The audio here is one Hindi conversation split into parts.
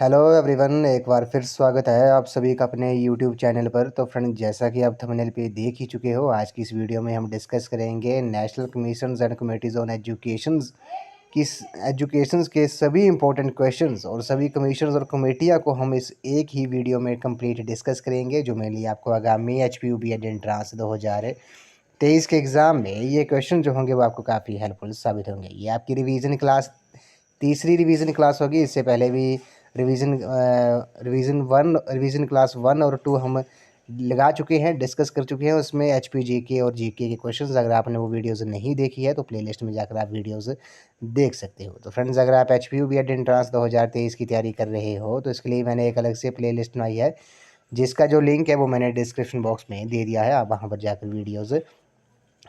हेलो एवरीवन, एक बार फिर स्वागत है आप सभी का अपने यूट्यूब चैनल पर। तो फ्रेंड, जैसा कि आप थंबनेल पे देख ही चुके हो, आज की इस वीडियो में हम डिस्कस करेंगे national commissions and committees on educations किस एजुकेशंस के सभी इंपॉर्टेंट क्वेश्चंस और सभी कमीशंस और कमेटियां को हम इस एक ही वीडियो में कंप्लीट डिस्कस करेंगे, जो मेरे लिए आपको आगामी HPUB एंट्रांस 2023 के एग्ज़ाम में ये क्वेश्चन जो होंगे वो आपको काफ़ी हेल्पफुल साबित होंगे। ये आपकी रिवीजन क्लास, तीसरी रिवीजन क्लास होगी। इससे पहले भी रिवीजन क्लास 1 और 2 हम लगा चुके हैं, डिस्कस कर चुके हैं। उसमें HPGK और GK के क्वेश्चंस, अगर आपने वो वीडियोज़ नहीं देखी है तो प्लेलिस्ट में जाकर आप वीडियोज़ देख सकते हो। तो फ्रेंड्स, अगर आप HPUB एंट्रांस 2023 की तैयारी कर रहे हो तो इसके लिए मैंने एक अलग से प्लेलिस्ट बनाई है, जिसका जो लिंक है वो मैंने डिस्क्रिप्शन बॉक्स में दे दिया है। आप वहाँ पर जाकर वीडियोज़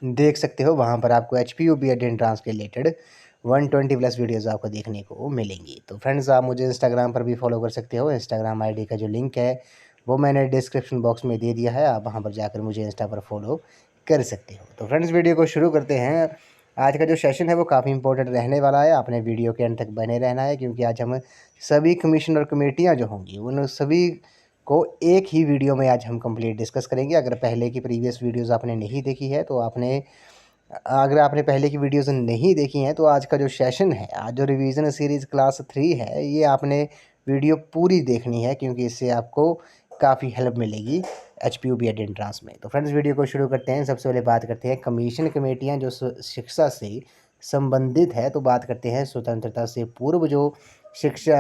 देख सकते हो। वहाँ पर आपको HPUB एंट्रांस के रिलेटेड 120 प्लस वीडियोज़ आपको देखने को मिलेंगी। तो फ्रेंड्स, आप मुझे इंस्टाग्राम पर भी फॉलो कर सकते हो। इंस्टाग्राम आईडी का जो लिंक है वो मैंने डिस्क्रिप्शन बॉक्स में दे दिया है। आप वहाँ पर जाकर मुझे इंस्टा पर फॉलो कर सकते हो। तो फ्रेंड्स, वीडियो को शुरू करते हैं। आज का जो सेशन है वो काफ़ी इंपॉर्टेंट रहने वाला है। आपने वीडियो के अंत तक बने रहना है, क्योंकि आज हम सभी कमीशन और कमेटियाँ जो होंगी उन सभी को एक ही वीडियो में आज हम कंप्लीट डिस्कस करेंगे। अगर पहले की प्रीवियस वीडियोज़ आपने नहीं देखी है तो अगर आपने पहले की वीडियोज़ नहीं देखी हैं तो आज का जो सेशन है, आज जो रिवीजन सीरीज़ क्लास 3 है, ये आपने वीडियो पूरी देखनी है, क्योंकि इससे आपको काफ़ी हेल्प मिलेगी HPUB एंट्रांस में। तो फ्रेंड्स, वीडियो को शुरू करते हैं। सबसे पहले बात करते हैं कमीशन कमेटियाँ जो शिक्षा से संबंधित है। तो बात करते हैं स्वतंत्रता से पूर्व जो शिक्षा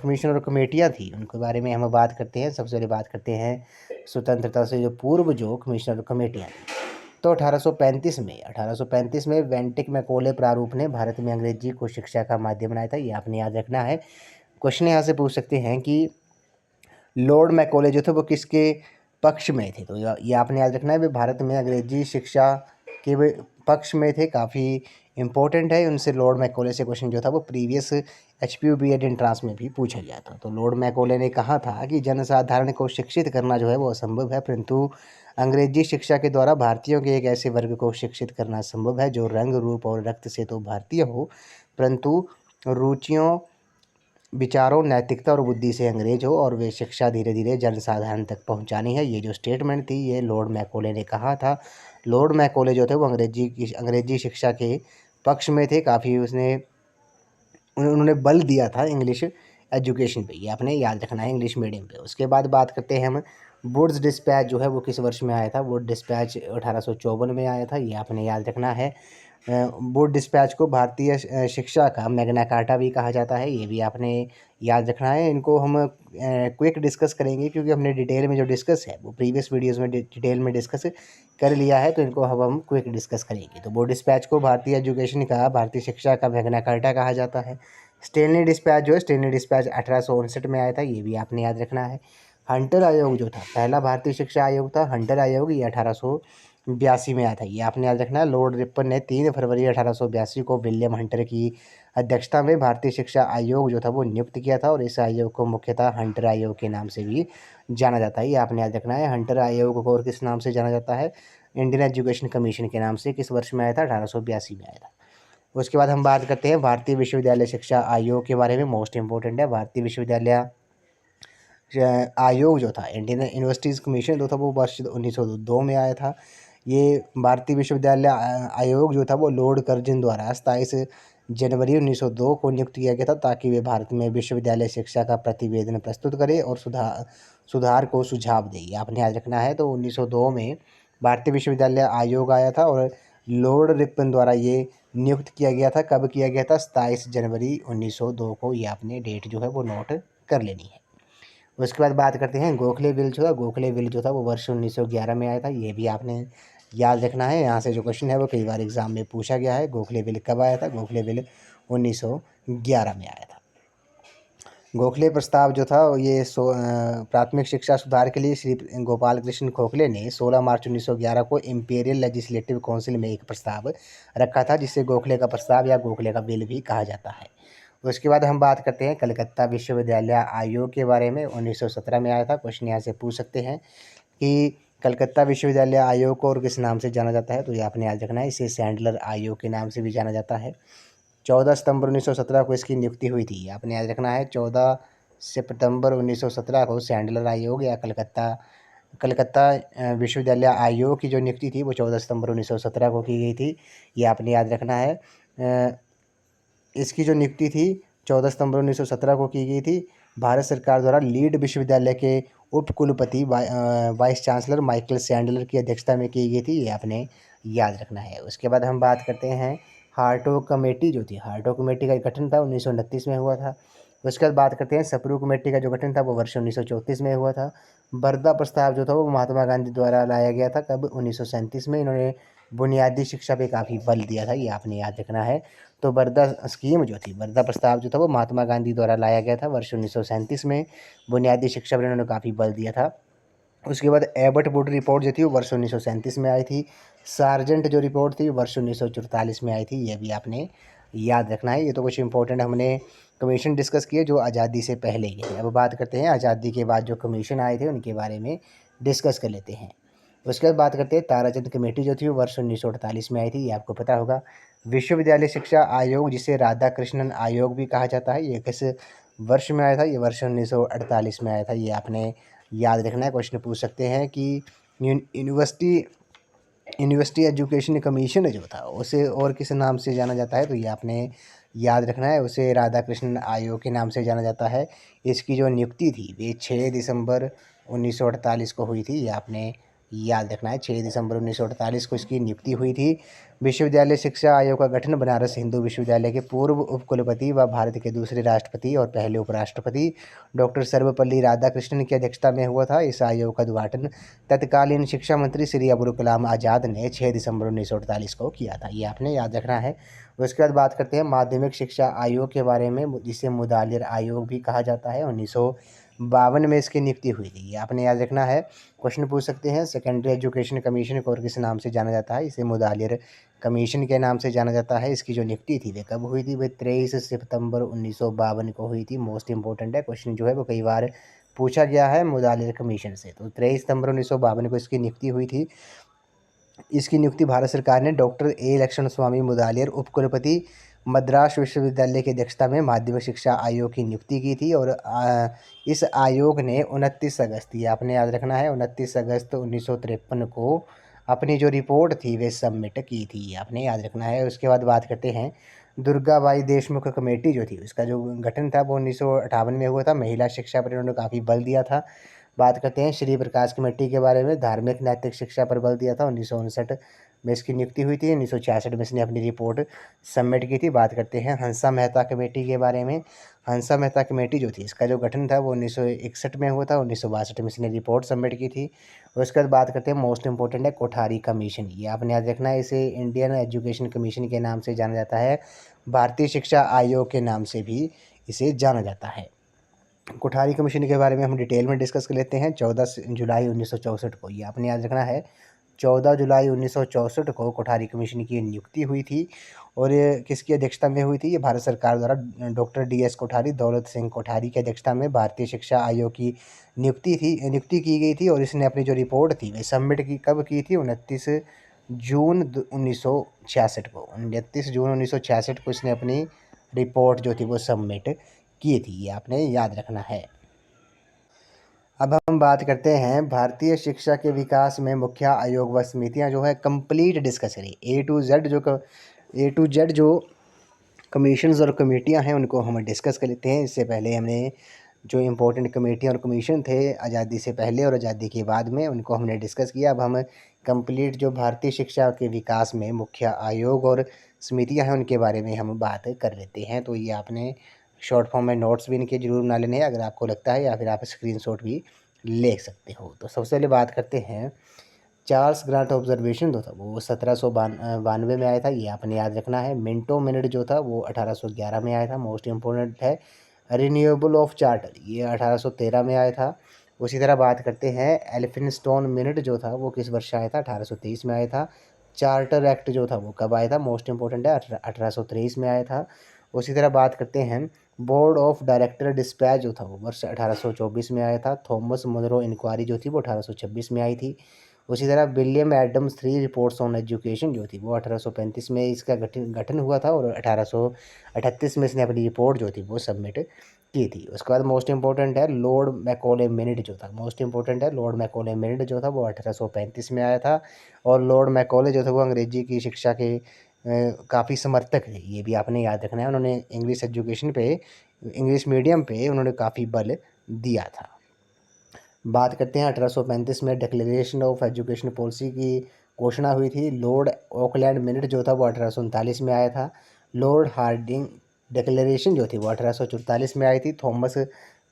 कमीशन और कमेटियाँ थी, उनके बारे में हम बात करते हैं। सबसे पहले बात करते हैं स्वतंत्रता से जो पूर्व जो कमीशन और कमेटियाँ थी। तो 1835 में वेंटिक मैकॉले प्रारूप ने भारत में अंग्रेजी को शिक्षा का माध्यम बनाया था। ये आपने याद रखना है। क्वेश्चन यहाँ से पूछ सकते हैं कि लॉर्ड मैकॉले जो थे वो किसके पक्ष में थे। तो ये आपने याद रखना है। वे भारत में अंग्रेजी शिक्षा के पक्ष में थे। काफ़ी इंपॉर्टेंट है। उनसे लॉर्ड मैकॉले से क्वेश्चन जो था वो प्रीवियस HPUB एंट्रांस में भी पूछा गया था। तो लॉर्ड मैकॉले ने कहा था कि जनसाधारण को शिक्षित करना जो है वो असंभव है, परंतु अंग्रेजी शिक्षा के द्वारा भारतीयों के एक ऐसे वर्ग को शिक्षित करना संभव है जो रंग रूप और रक्त से तो भारतीय हो, परंतु रुचियों, विचारों, नैतिकता और बुद्धि से अंग्रेज हो, और वे शिक्षा धीरे धीरे जनसाधारण तक पहुंचानी है। ये जो स्टेटमेंट थी ये लॉर्ड मैकॉले ने कहा था। लॉर्ड मैकॉले जो थे वो अंग्रेजी शिक्षा के पक्ष में थे। काफ़ी उन्होंने बल दिया था इंग्लिश एजुकेशन पे। ये आपने याद रखना है, इंग्लिश मीडियम पे। उसके बाद बात करते हैं हम वुड्स डिस्पैच जो है वो किस वर्ष में आया था। वुड डिस्पैच 1854 में आया था। ये आपने याद रखना है। वुड डिस्पैच को भारतीय शिक्षा का मैग्ना कार्टा भी कहा जाता है। ये भी आपने याद रखना है। इनको हम क्विक डिस्कस करेंगे, क्योंकि हमने डिटेल में जो डिस्कस है वो प्रीवियस वीडियोज़ में डिटेल में डिस्कस कर लिया है। तो इनको अब हम क्विक डिस्कस करेंगे। तो वुड डिस्पैच को भारतीय एजुकेशन का, भारतीय शिक्षा का मैग्ना कार्टा कहा जाता है। स्टेनली डिस्पैच जो है, स्टेनली डिस्पैच 1859 में आया था। ये भी आपने याद रखना है। हंटर आयोग जो था, पहला भारतीय शिक्षा आयोग था हंटर आयोग, ये 1882 में आया था। ये आपने याद रखना है। लॉर्ड रिपन ने 3 फरवरी 1882 को विलियम हंटर की अध्यक्षता में भारतीय शिक्षा आयोग जो था वो नियुक्त किया था, और इस आयोग को मुख्यतः हंटर आयोग के नाम से भी जाना जाता है। ये आपने याद रखना है। हंटर आयोग को और किस नाम से जाना जाता है? इंडियन एजुकेशन कमीशन के नाम से। किस वर्ष में आया था? 1882 में आया था। उसके बाद हम बात करते हैं भारतीय विश्वविद्यालय शिक्षा आयोग के बारे में। मोस्ट इंपॉर्टेंट है। भारतीय विश्वविद्यालय आयोग जो था, इंडियन यूनिवर्सिटीज़ कमीशन जो था वो वर्ष 1902 में आया था। ये भारतीय विश्वविद्यालय आयोग जो था वो लॉर्ड कर्जन द्वारा 27 जनवरी 1902 को नियुक्त किया गया था, ताकि वे भारत में विश्वविद्यालय शिक्षा का प्रतिवेदन प्रस्तुत करे और सुधार को सुझाव दे। ये आपने याद रखना है। तो 1902 में भारतीय विश्वविद्यालय आयोग आया था, और लॉर्ड रिपन द्वारा ये नियुक्त किया गया था। कब किया गया था? 27 जनवरी 1902 को। ये आपने डेट जो है वो नोट कर लेनी है। उसके बाद बात करते हैं गोखले बिल जो था। गोखले बिल जो था वो वर्ष 1911 में आया था। ये भी आपने याद रखना है। यहाँ से जो क्वेश्चन है वो कई बार एग्जाम में पूछा गया है। गोखले बिल कब आया था? गोखले बिल 1911 में आया था। गोखले प्रस्ताव जो था ये प्राथमिक शिक्षा सुधार के लिए श्री गोपाल कृष्ण गोखले ने 16 मार्च 1911 को इंपीरियल लेजिस्लेटिव काउंसिल में एक प्रस्ताव रखा था, जिसे गोखले का प्रस्ताव या गोखले का बिल भी कहा जाता है। उसके बाद हम बात करते हैं कलकत्ता विश्वविद्यालय आयोग के बारे में। 1917 में आया था। क्वेश्चन यहाँ से पूछ सकते हैं कि कलकत्ता विश्वविद्यालय आयोग को और किस नाम से जाना जाता है। तो ये आपने याद रखना है। इसे सैंडलर आयोग के नाम से भी जाना जाता है। 14 सितंबर 1917 को इसकी नियुक्ति हुई थी। आपने याद रखना है। 14 सितंबर 1917 को सैंडलर आयोग या कलकत्ता कलकत्ता विश्वविद्यालय आयोग की जो नियुक्ति थी वो 14 सितंबर 1917 को की गई थी। ये आपने याद रखना है। इसकी जो नियुक्ति थी 14 सितंबर 1917 को की गई थी। भारत सरकार द्वारा लीड विश्वविद्यालय के उप कुलपति वाइस चांसलर माइकल सैंडलर की अध्यक्षता में की गई थी। ये आपने याद रखना है। उसके बाद हम बात करते हैं हार्टोग कमेटी जो थी। हार्टोग कमेटी का गठन था 1929 में हुआ था। उसके बाद बात करते हैं सप्रू कमेटी का जो गठन था वो वर्ष 1934 में हुआ था। बर्दा प्रस्ताव जो था वो महात्मा गांधी द्वारा लाया गया था। कब? 1937 में। इन्होंने बुनियादी शिक्षा पे काफ़ी बल दिया था। ये आपने याद रखना है। तो बर्दा स्कीम जो थी, बर्दा प्रस्ताव जो था वो महात्मा गांधी द्वारा लाया गया था वर्ष 1937 में। बुनियादी शिक्षा पर इन्होंने काफ़ी बल दिया था। उसके बाद एबट वुड रिपोर्ट जो थी वो वर्ष 1937 में आई थी। सार्जेंट जो रिपोर्ट थी वर्ष 1944 में आई थी। ये भी आपने याद रखना है। ये तो कुछ इंपॉर्टेंट हमने कमीशन डिस्कस किए जो आज़ादी से पहले के थे। अब बात करते हैं आज़ादी के बाद जो कमीशन आए थे उनके बारे में डिस्कस कर लेते हैं। उसके बाद बात करते हैं ताराचंद कमेटी जो थी वो वर्ष 1948 में आई थी। ये आपको पता होगा। विश्वविद्यालय शिक्षा आयोग जिसे राधा कृष्णन आयोग भी कहा जाता है, ये किस वर्ष में आया था? ये वर्ष 1948 में आया था। ये आपने याद रखना है। क्वेश्चन पूछ सकते हैं कि यूनिवर्सिटी यूनिवर्सिटी एजुकेशन कमीशन जो था उसे और किस नाम से जाना जाता है? तो ये आपने याद रखना है। उसे राधा कृष्णन आयोग के नाम से जाना जाता है। इसकी जो नियुक्ति थी वे 6 दिसंबर 1948 को हुई थी। ये आपने याद रखना है। 6 दिसंबर 1948 को इसकी नियुक्ति हुई थी। विश्वविद्यालय शिक्षा आयोग का गठन बनारस हिंदू विश्वविद्यालय के पूर्व उपकुलपति व भारत के दूसरे राष्ट्रपति और पहले उपराष्ट्रपति डॉक्टर सर्वपल्ली राधाकृष्णन की अध्यक्षता में हुआ था। इस आयोग का उद्घाटन तत्कालीन शिक्षा मंत्री श्री अबुल कलाम आज़ाद ने 6 दिसंबर 1948 को किया था। ये आपने याद रखना है। उसके बाद बात करते हैं माध्यमिक शिक्षा आयोग के बारे में, जिसे मुदालिर आयोग भी कहा जाता है। 1952 में इसकी नियुक्ति हुई थी। ये आपने याद रखना है। क्वेश्चन पूछ सकते हैं सेकेंडरी एजुकेशन कमीशन को और किस नाम से जाना जाता है? इसे मुदालिर कमीशन के नाम से जाना जाता है। इसकी जो नियुक्ति थी वे कब हुई थी? वे 23 सितंबर 1952 को हुई थी। मोस्ट इंपॉर्टेंट है क्वेश्चन जो है वो कई बार पूछा गया है मुदालिर कमीशन से। तो 23 सितंबर 1952 को इसकी नियुक्ति हुई थी। इसकी नियुक्ति भारत सरकार ने डॉक्टर ए लक्ष्मण स्वामी मुदालिर उपकुलपति मद्रास विश्वविद्यालय की अध्यक्षता में माध्यमिक शिक्षा आयोग की नियुक्ति की थी। और इस आयोग ने 29 अगस्त, ये आपने याद रखना है, 29 अगस्त 1953 को अपनी जो रिपोर्ट थी वे सबमिट की थी। ये आपने याद रखना है। उसके बाद बात करते हैं दुर्गाबाई देशमुख कमेटी जो थी उसका जो गठन था वो 1958 में हुआ था। महिला शिक्षा पर इन्होंने काफ़ी बल दिया था। बात करते हैं श्री प्रकाश कमेटी के बारे में। धार्मिक नैतिक शिक्षा पर बल दिया था। 1959 में इसकी नियुक्ति हुई थी। 1966 में इसने अपनी रिपोर्ट सबमिट की थी। बात करते हैं हंसा मेहता कमेटी के बारे में। हंसा मेहता कमेटी जो थी इसका जो गठन था वो 1961 में हुआ था। 1962 में इसने रिपोर्ट सबमिट की थी। उसके बाद बात करते हैं मोस्ट इंपॉर्टेंट है कोठारी कमीशन। ये आपने याद रखना है। इसे इंडियन एजुकेशन कमीशन के नाम से जाना जाता है। भारतीय शिक्षा आयोग के नाम से भी इसे जाना जाता है। कोठारी कमीशन के बारे में हम डिटेल में डिस्कस कर लेते हैं। 14 जुलाई 1964 को, ये आपने याद रखना है, 14 जुलाई 1964 को कोठारी कमीशन की नियुक्ति हुई थी। और ये किसकी अध्यक्षता में हुई थी? ये भारत सरकार द्वारा डॉक्टर DS कोठारी, दौलत सिंह कोठारी की अध्यक्षता में भारतीय शिक्षा आयोग की नियुक्ति की गई थी। और इसने अपनी जो रिपोर्ट थी वे सबमिट की कब की थी? 29 जून 1966 को। 29 जून 1966 को इसने अपनी रिपोर्ट जो थी वो सबमिट की थी। ये आपने याद रखना है। अब हम बात करते हैं भारतीय शिक्षा के विकास में मुख्य आयोग व समितियां जो है कंप्लीट डिस्कस करें। ए टू जेड जो कमीशंस और कमेटियां हैं उनको हम डिस्कस कर लेते हैं। इससे पहले हमने जो इम्पोर्टेंट कमेटियां और कमीशन थे आज़ादी से पहले और आज़ादी के बाद में उनको हमने डिस्कस किया। अब हम कंप्लीट जो भारतीय शिक्षा के विकास में मुख्य आयोग और समितियां हैं उनके बारे में हम बात कर लेते हैं। तो ये आपने शॉर्ट फॉर्म में नोट्स भी इनके जरूर बना लेने हैं अगर आपको लगता है, या फिर आप स्क्रीनशॉट भी ले सकते हो। तो सबसे पहले बात करते हैं चार्ल्स ग्रांट ऑब्जर्वेशन जो था वो 1792 में आया था। ये आपने याद रखना है। मिंटो मिनट जो था वो 1811 में आया था। मोस्ट इम्पोर्टेंट है। रिन्यूएबल ऑफ चार्टर, ये 1813 में आया था। उसी तरह बात करते हैं एल्फिंस्टोन मिनट जो था वो किस वर्ष आया था? 1823 में आया था। चार्टर एक्ट जो था वो कब आया था? मोस्ट इम्पोर्टेंट है, 1823 में आया था। उसी तरह बात करते हैं बोर्ड ऑफ डायरेक्टर डिस्पैच जो था वो वर्ष 1824 में आया था। थॉमस मुनरो इंक्वायरी जो थी वो 1826 में आई थी। उसी तरह William Adams 3 reports on education जो थी वो 1835 में इसका गठन हुआ था। और 1838 में इसने अपनी रिपोर्ट जो थी वो सबमिट की थी। उसके बाद मोस्ट इम्पोर्टेंट है लॉर्ड मैकॉले मिन्ट जो था, मोस्ट इम्पोर्टेंट है लॉर्ड मैकॉले मिन्ट जो था वो 1835 में आया था। और लॉर्ड मैकॉले जो था वो अंग्रेजी की शिक्षा के काफ़ी समर्थक थे, ये भी आपने याद रखना है। उन्होंने इंग्लिश एजुकेशन पे, इंग्लिश मीडियम पे उन्होंने काफ़ी बल दिया था। बात करते हैं 1835 में डिक्लेरेशन ऑफ एजुकेशन पॉलिसी की घोषणा हुई थी। लॉर्ड ऑकलैंड मिन्ट जो था वो 1839 में आया था। लॉर्ड हार्डिंग डिक्लेरेशन जो थी वो 1844 में आई थी। थॉमस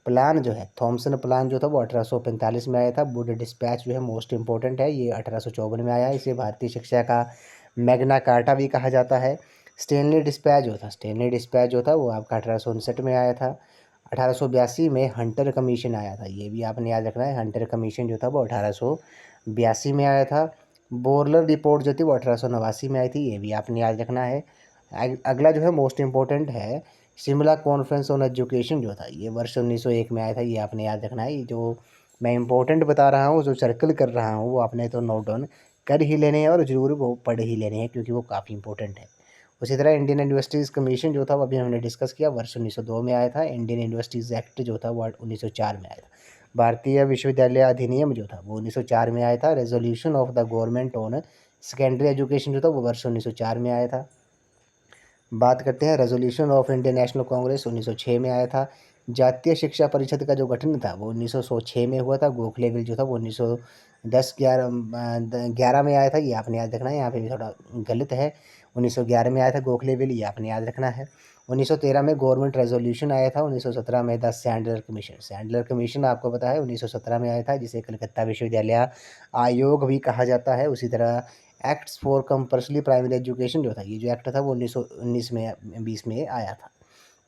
प्लान जो है, थॉमसन प्लान जो था वो 1845 में आया था। वुड डिस्पैच जो है मोस्ट इंपॉर्टेंट है, ये 1854 में आया। इसे भारतीय शिक्षा का मैग्ना कार्टा भी कहा जाता है। स्टेनली डिस्पैच जो था, स्टेनली डिस्पैच जो था वो आपका 1859 में आया था। 1882 में हंटर कमीशन आया था, ये भी आपने याद रखना है। हंटर कमीशन जो था वो 1882 में आया था। बोरलर रिपोर्ट जो थी वो 1889 में आई थी, ये भी आपने याद रखना है। अगला जो है मोस्ट इम्पोर्टेंट है, शिमला कॉन्फ्रेंस ऑन एजुकेशन जो था ये वर्ष 1901 में आया था, ये आपने याद रखना है। ये जो मैं इम्पोर्टेंट बता रहा हूँ, जो सर्कल कर रहा हूँ, वो आपने तो नोट डाउन कर ही लेने हैं और ज़रूर वो पढ़ ही लेने हैं, क्योंकि वो काफ़ी इंपॉर्टेंट है। उसी तरह इंडियन यूनिवर्सिटीज़ कमीशन जो था वो अभी हमने डिस्कस किया, वर्ष 1902 में आया था। इंडियन यूनिवर्सिटीज़ एक्ट जो था वो 1904 में आया था। भारतीय विश्वविद्यालय अधिनियम जो था वो 1904 में आया था। Resolution of the government on secondary education जो था वो वर्ष 1904 में आया था। बात करते हैं resolution of Indian national Congress, 1906 में आया था। जातीय शिक्षा परिषद का जो गठन था वो 1906 में हुआ था। गोखले बिल जो था वो 1910 11 में आया था, ये आपने याद रखना है। यहाँ पे भी थोड़ा गलत है, 1911 में आया था गोखले बिल, ये आपने याद रखना है। 1913 में गवर्नमेंट रेजोल्यूशन आया था। 1917 में the Sandler commission, Sandler commission आपको पता है 1917 में आया था, जिसे कलकत्ता विश्वविद्यालय आयोग भी कहा जाता है। उसी तरह acts for compulsory primary education जो था, ये जो एक्ट था वो 1919 में 20 में आया था।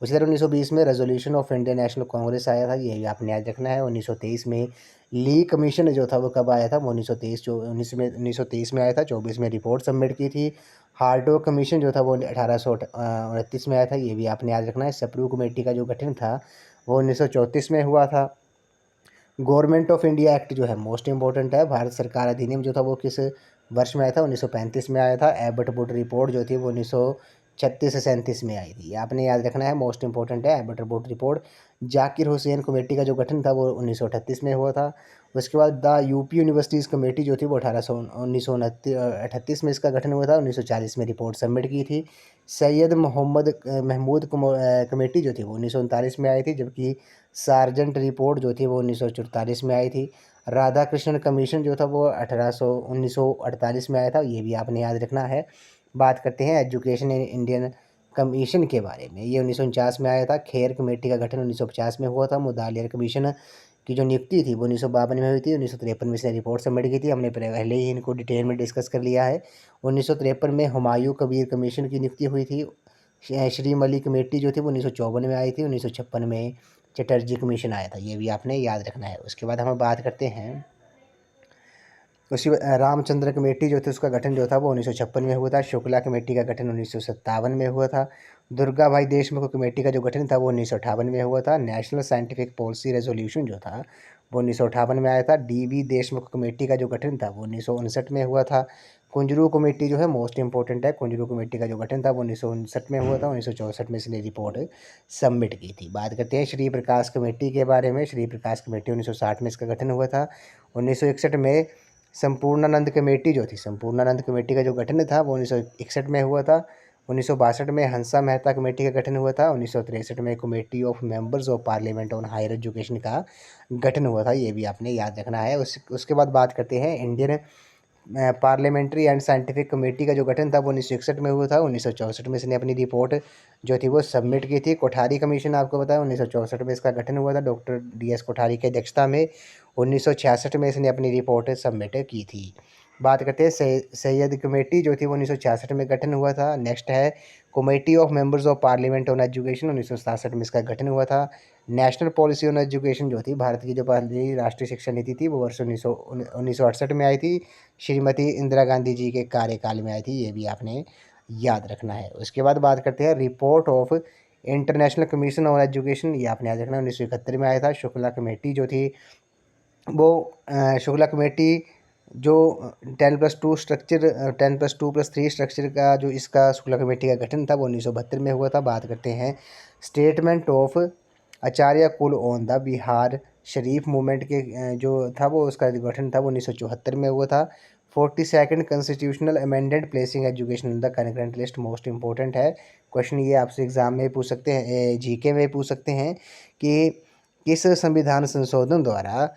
उसी तरह 1920 में resolution of Indian national Congress आया था, ये भी आपने याद रखना है। 1923 में ली कमीशन जो था वो कब आया था, वो 1923 में आया था। 24 में रिपोर्ट सबमिट की थी। हार्टो कमीशन जो था वो 1829 में आया था, ये भी आपने याद रखना है। सप्रू कमेटी का जो गठन था वो 1934 में हुआ था। गवर्नमेंट ऑफ इंडिया एक्ट जो है मोस्ट इंपॉर्टेंट है। भारत सरकार अधिनियम जो था वो किस वर्ष में आया था, 1935 में आया था। एबट वुड रिपोर्ट जो थी वो 1936 से 37 में आई थी, ये आपने याद रखना है, मोस्ट इंपॉर्टेंट है Abbott would report. Zakir Hussain committee का जो गठन था वो 1938 में हुआ था। उसके बाद द यूपी यूनिवर्सिटीज़ कमेटी जो थी वो 1938 में इसका गठन हुआ था। 1940 में रिपोर्ट सबमिट की थी। सैयद मोहम्मद महमूद कमेटी जो थी वो 1939 में आई थी, जबकि सार्जेंट रिपोर्ट जो थी वो 1944 में आई थी। राधा कृष्णन कमीशन जो था वो 1948 में आया था, ये भी आपने याद रखना है। बात करते हैं एजुकेशन इन इंडियन कमीशन के बारे में, ये 1949 में आया था। खेर कमेटी का गठन 1950 में हुआ था। मुदालियर कमीशन की जो नियुक्ति थी वो 1952 में हुई थी। 1953 में इसने रिपोर्ट सबमिट की थी, हमने पहले ही इनको डिटेल में डिस्कस कर लिया है। 1953 में हुमायूं कबीर कमीशन की नियुक्ति हुई थी। श्री मली कमेटी जो थी वो 1954 में आई थी। 1956 में चटर्जी कमीशन आया था, ये भी आपने याद रखना है। उसके बाद हम बात करते हैं उसी रामचंद्र कमेटी जो थी उसका गठन जो था वो 1956 में हुआ था। शुक्ला कमेटी का गठन 1957 में हुआ था। दुर्गा भाई देशमुख कमेटी का जो गठन था वो 1958 में हुआ था। नेशनल साइंटिफिक पॉलिसी रेजोल्यूशन जो था वो 1958 में आया था। डी.वी. देशमुख कमेटी का जो गठन था वो 1959 में हुआ था। कुंजरू कमेटी जो है मोस्ट इंपॉर्टेंट है, कुंजरू कमेटी का जो गठन था वो 1959 में हुआ था। 1964 में इसने रिपोर्ट सबमिट की थी। बात करते हैं श्री प्रकाश कमेटी के बारे में। श्री प्रकाश कमेटी 1960 में इसका गठन हुआ था। 1961 में संपूर्णानंद कमेटी जो थी, संपूर्णानंद कमेटी का जो गठन था वो 1961 में हुआ था। 1962 में हंसा मेहता कमेटी का गठन हुआ था। 1963 में committee of members of parliament on higher education का गठन हुआ था, ये भी आपने याद रखना है। उसके बाद बात करते हैं Indian parliamentary and scientific committee का जो गठन था वो 1961 में हुआ था। 1964 में इसने अपनी रिपोर्ट जो थी वो सबमिट की थी। कोठारी कमीशन आपको पता है 1964 में इसका गठन हुआ था, डॉक्टर डी.एस. कोठारी की अध्यक्षता में। 1966 में इसने अपनी रिपोर्ट सबमिट की थी। बात करते हैं सैयद कमेटी जो थी वो 1966 में गठन हुआ था। नेक्स्ट है committee of members of parliament on education, 1967 में इसका गठन हुआ था। नेशनल पॉलिसी ऑन एजुकेशन जो थी, भारत की जो पहली राष्ट्रीय शिक्षा नीति थी वो वर्ष 1968 में आई थी। श्रीमती इंदिरा गांधी जी के कार्यकाल में आई थी, ये भी आपने याद रखना है। उसके बाद बात करते हैं report of international commission on education, ये आपने याद रखना है, 1971 में आया था। शुक्ला कमेटी जो थी वो शुक्ला कमेटी जो 10+2+3 स्ट्रक्चर का जो इसका शुक्ला कमेटी का गठन था वो 1972 में हुआ था। बात करते हैं स्टेटमेंट ऑफ आचार्य कुल on the Bihar Sharif movement के जो था वो उसका गठन था वो 1974 में हुआ था। 42nd constitutional amended placing education in the current list most important है। क्वेश्चन ये आपसे एग्जाम में पूछ सकते हैं, जीके में पूछ सकते हैं कि किस संविधान संशोधन द्वारा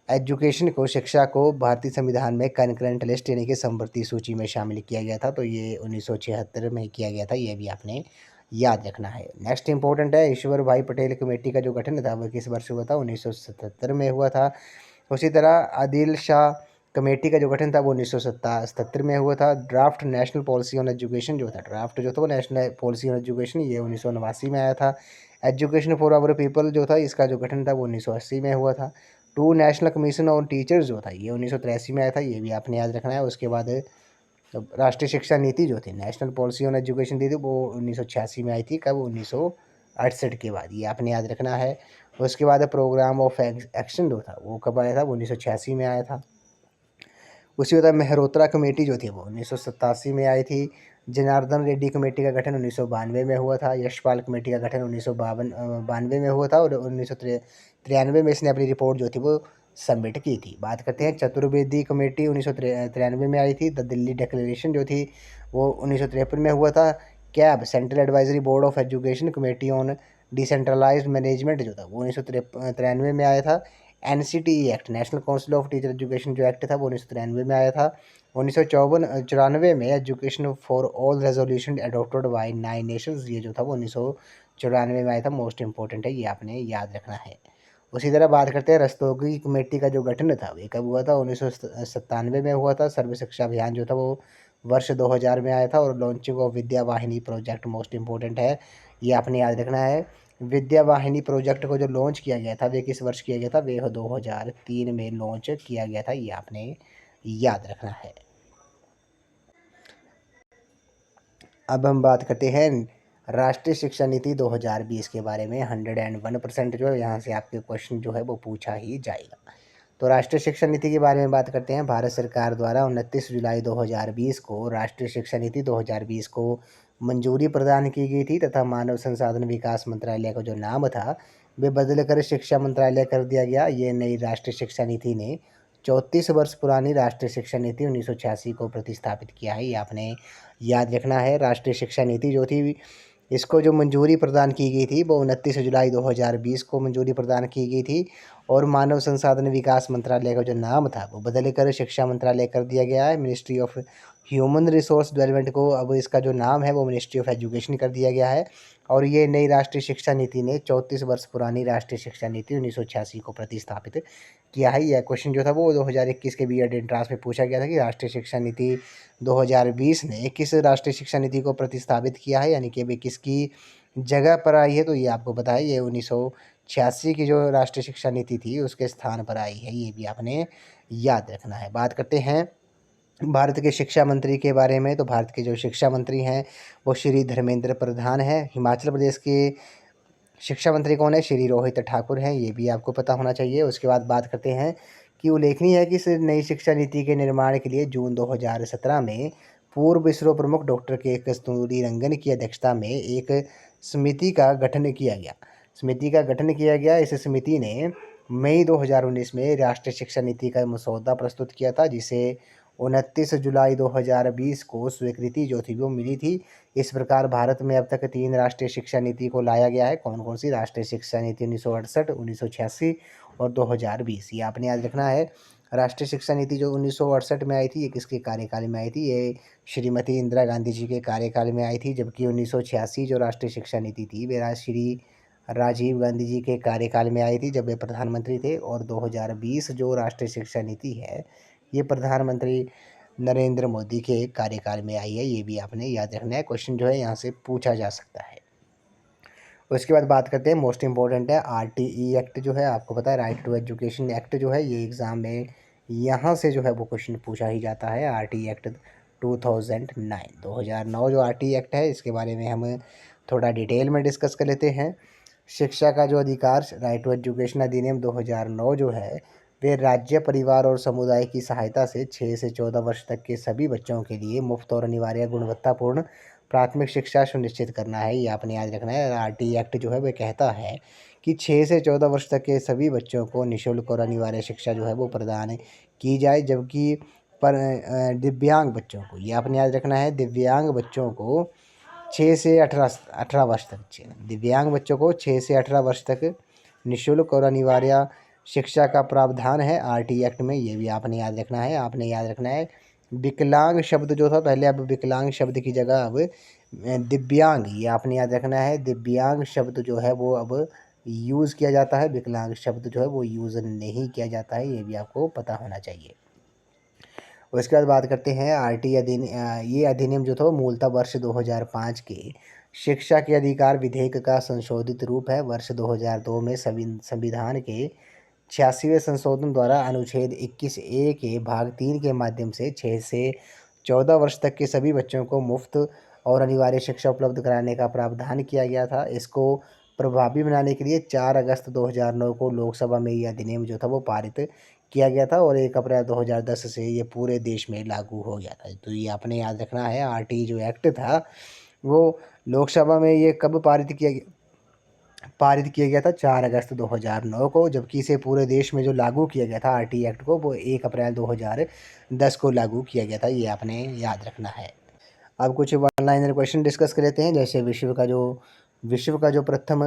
एजुकेशन को शिक्षा को भारतीय संविधान में करेंट लिस्ट यानी कि समवर्ती सूची में शामिल किया गया था। तो ये 1976 में किया गया था, ये भी आपने याद रखना है। नेक्स्ट इंपॉर्टेंट है, ईश्वर भाई पटेल कमेटी का जो गठन था वह किस वर्ष हुआ था? 1977 में हुआ था। उसी तरह आदिल शाह कमेटी का जो गठन था वो 1977 में हुआ था। Draft national policy on education जो था, ड्राफ्ट जो था वो नेशनल पॉलिसी ऑन एजुकेशन, ये 1989 में आया था। एजुकेशन फॉर आवर पीपल जो था इसका जो गठन था वो 1980 में हुआ था। Two national commission on teachers जो था ये 1983 में आया था, ये भी आपने याद रखना है। उसके बाद राष्ट्रीय शिक्षा नीति जो थी, नेशनल पॉलिसी ऑन एजुकेशन थी, वो 1986 में आई थी। कब? 1968 के बाद, ये आपने याद रखना है। उसके बाद प्रोग्राम ऑफ एक्शन जो था वो कब आया था? वो 1986 में आया था। उसी तरह मेहरोत्रा कमेटी जो थी वो 1987 में आई थी। जनार्दन रेड्डी कमेटी का गठन 1992 में हुआ था। यशपाल कमेटी का गठन 1992 में हुआ था और 1993 में इसने अपनी रिपोर्ट जो थी वो सबमिट की थी। बात करते हैं चतुर्वेदी कमेटी 1993 में आई थी। द दिल्ली डिक्लेरेशन जो थी वो 1953 में हुआ था। CABE central advisory board of education committee on decentralised management जो था वो 1993 में आया था। NCTE act, national council of teacher education जो एक्ट था वो 1993 में आया था। 1994 में education for all resolution adopted by 9 nations, ये जो था वो 1994 में आया था। मोस्ट इंपॉर्टेंट है, ये आपने याद रखना है। उसी तरह बात करते हैं रस्तोगी कमेटी का जो गठन था ये कब हुआ था? 1997 में हुआ था। सर्व शिक्षा अभियान जो था वो वर्ष 2000 में आया था। और लॉन्चिंग ऑफ विद्या वाहिनी प्रोजेक्ट मोस्ट इंपॉर्टेंट है, ये आपने याद रखना है। विद्या वाहिनी प्रोजेक्ट को जो लॉन्च किया गया था वे किस वर्ष किया गया था? वे 2003 में लॉन्च किया गया था, ये आपने याद रखना है। अब हम बात करते हैं राष्ट्रीय शिक्षा नीति 2020 के बारे में। 101% जो है यहाँ से आपके क्वेश्चन जो है वो पूछा ही जाएगा। तो राष्ट्रीय शिक्षा नीति के बारे में बात करते हैं। भारत सरकार द्वारा 29 जुलाई 2020 को राष्ट्रीय शिक्षा नीति 2020 को मंजूरी प्रदान की गई थी तथा मानव संसाधन विकास मंत्रालय का जो नाम था वे बदलकर शिक्षा मंत्रालय कर दिया गया। ये नई राष्ट्रीय शिक्षा नीति ने 34 वर्ष पुरानी राष्ट्रीय शिक्षा नीति 1986 को प्रतिस्थापित किया है, ये आपने याद रखना है। राष्ट्रीय शिक्षा नीति जो थी इसको जो मंजूरी प्रदान की गई थी वो 29 जुलाई 2020 को मंजूरी प्रदान की गई थी। और मानव संसाधन विकास मंत्रालय का जो नाम था वो बदल कर शिक्षा मंत्रालय कर दिया गया है। Ministry of human resource development को अब इसका जो नाम है वो मिनिस्ट्री ऑफ एजुकेशन कर दिया गया है। और ये नई राष्ट्रीय शिक्षा नीति ने 34 वर्ष पुरानी राष्ट्रीय शिक्षा नीति 1986 को प्रतिस्थापित किया है। यह क्वेश्चन जो था वो 2021 के बीएड एंट्रांस में पूछा गया था कि राष्ट्रीय शिक्षा नीति 2020 ने किस राष्ट्रीय शिक्षा नीति को प्रतिस्थापित किया है, यानी कि वे किसकी जगह पर आई है। तो ये आपको पता है, ये 1986 की जो राष्ट्रीय शिक्षा नीति थी उसके स्थान पर आई है, ये भी आपने याद रखना है। बात करते हैं भारत के शिक्षा मंत्री के बारे में। तो भारत के जो शिक्षा मंत्री हैं वो श्री धर्मेंद्र प्रधान हैं। हिमाचल प्रदेश के शिक्षा मंत्री कौन है? श्री रोहित ठाकुर हैं, ये भी आपको पता होना चाहिए। उसके बाद बात करते हैं कि उल्लेखनीय है कि इस नई शिक्षा नीति के निर्माण के लिए जून 2017 में पूर्व इसरो प्रमुख डॉक्टर के कस्तूरी रंगन की अध्यक्षता में एक समिति का गठन किया गया। इस समिति ने मई 2019 में राष्ट्रीय शिक्षा नीति का मसौदा प्रस्तुत किया था, जिसे 29 जुलाई 2020 को स्वीकृति जो थी वो मिली थी। इस प्रकार भारत में अब तक 3 राष्ट्रीय शिक्षा नीति को लाया गया है। कौन कौन सी? राष्ट्रीय शिक्षा नीति 1968, 1986 और 2020, ये आपने याद रखना है। राष्ट्रीय शिक्षा नीति जो 1968 में आई थी ये किसके कार्यकाल में आई थी? ये श्रीमती इंदिरा गांधी जी के कार्यकाल में आई थी। जबकि 1986 जो राष्ट्रीय शिक्षा नीति थी वे श्री राजीव गांधी जी के कार्यकाल में आई थी जब वे प्रधानमंत्री थे। और 2020 जो राष्ट्रीय शिक्षा नीति है ये प्रधानमंत्री नरेंद्र मोदी के कार्यकाल में आई है, ये भी आपने याद रखना है। क्वेश्चन जो है यहाँ से पूछा जा सकता है। उसके बाद बात करते हैं, मोस्ट इंपॉर्टेंट है RTE एक्ट जो है, आपको पता है राइट टू एजुकेशन एक्ट जो है, ये एग्ज़ाम में यहाँ से जो है वो क्वेश्चन पूछा ही जाता है। RTE एक्ट 2009 जो RTE एक्ट है इसके बारे में हम थोड़ा डिटेल में डिस्कस कर लेते हैं। शिक्षा का जो अधिकार, राइट टू एजुकेशन अधिनियम 2009 जो है वे राज्य, परिवार और समुदाय की सहायता से 6 से 14 वर्ष तक के सभी बच्चों के लिए मुफ्त और अनिवार्य गुणवत्तापूर्ण प्राथमिक शिक्षा सुनिश्चित करना है, ये आपने याद रखना है। RTE एक्ट जो है वह कहता है कि 6 से 14 वर्ष तक के सभी बच्चों को निःशुल्क और अनिवार्य शिक्षा जो है वो प्रदान की जाए, जबकि पर दिव्यांग बच्चों को, ये आपने याद रखना है, दिव्यांग बच्चों को 6 से 18 वर्ष तक, दिव्यांग बच्चों को 6 से 18 वर्ष तक निःशुल्क और अनिवार्य शिक्षा का प्रावधान है आरटी एक्ट में, ये भी आपने याद रखना है। आपने याद रखना है विकलांग शब्द जो था पहले, अब विकलांग शब्द की जगह अब दिव्यांग, ये आपने याद रखना है, दिव्यांग शब्द जो है वो अब यूज़ किया जाता है, विकलांग शब्द जो है वो यूज़ नहीं किया जाता है, ये भी आपको पता होना चाहिए। उसके बाद बात करते हैं आरटी अधिनियम। ये अधिनियम जो था वो मूलतः वर्ष 2005 के शिक्षा के अधिकार विधेयक का संशोधित रूप है। वर्ष 2002 में संविधान के 86वें संशोधन द्वारा अनुच्छेद 21A के भाग 3 के माध्यम से 6 से 14 वर्ष तक के सभी बच्चों को मुफ्त और अनिवार्य शिक्षा उपलब्ध कराने का प्रावधान किया गया था। इसको प्रभावी बनाने के लिए 4 अगस्त 2009 को लोकसभा में यह अधिनियम जो था वो पारित किया गया था और 1 अप्रैल 2010 से ये पूरे देश में लागू हो गया था। तो ये आपने याद रखना है, आरटी जो एक्ट था वो लोकसभा में ये कब पारित किया गया था 4 अगस्त 2009 को, जबकि इसे पूरे देश में जो लागू किया गया था आरटी एक्ट को, वो 1 अप्रैल 2010 को लागू किया गया था, ये आपने याद रखना है। अब कुछ वन लाइनर क्वेश्चन डिस्कस कर लेते हैं। जैसे विश्व का जो प्रथम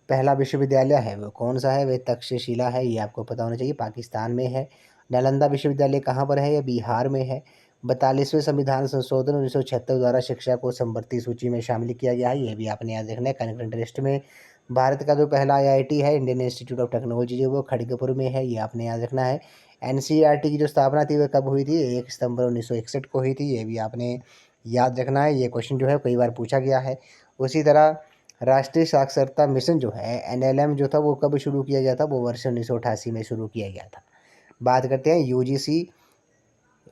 पहला विश्वविद्यालय है वो कौन सा है, वह तक्षशिला है, ये आपको पता होना चाहिए, पाकिस्तान में है। नालंदा विश्वविद्यालय कहाँ पर है, यह बिहार में है। 42वें संविधान संशोधन 1976 द्वारा शिक्षा को संवर्ती सूची में शामिल किया गया है, ये भी आपने याद रखना है करंट इंटरेस्ट में। भारत का जो पहला आईआईटी है, इंडियन इंस्टीट्यूट ऑफ टेक्नोलॉजी, जो वो खड़गपुर में है, ये आपने याद रखना है। एनसीईआरटी की जो स्थापना थी वह कब हुई थी, 1 सितंबर 1961 को हुई थी, ये भी आपने याद रखना है। ये क्वेश्चन जो है कई बार पूछा गया है। उसी तरह राष्ट्रीय साक्षरता मिशन जो है एनएलएम जो था वो कब शुरू किया गया था, वो वर्ष 1988 में शुरू किया गया था। बात करते हैं यूजीसी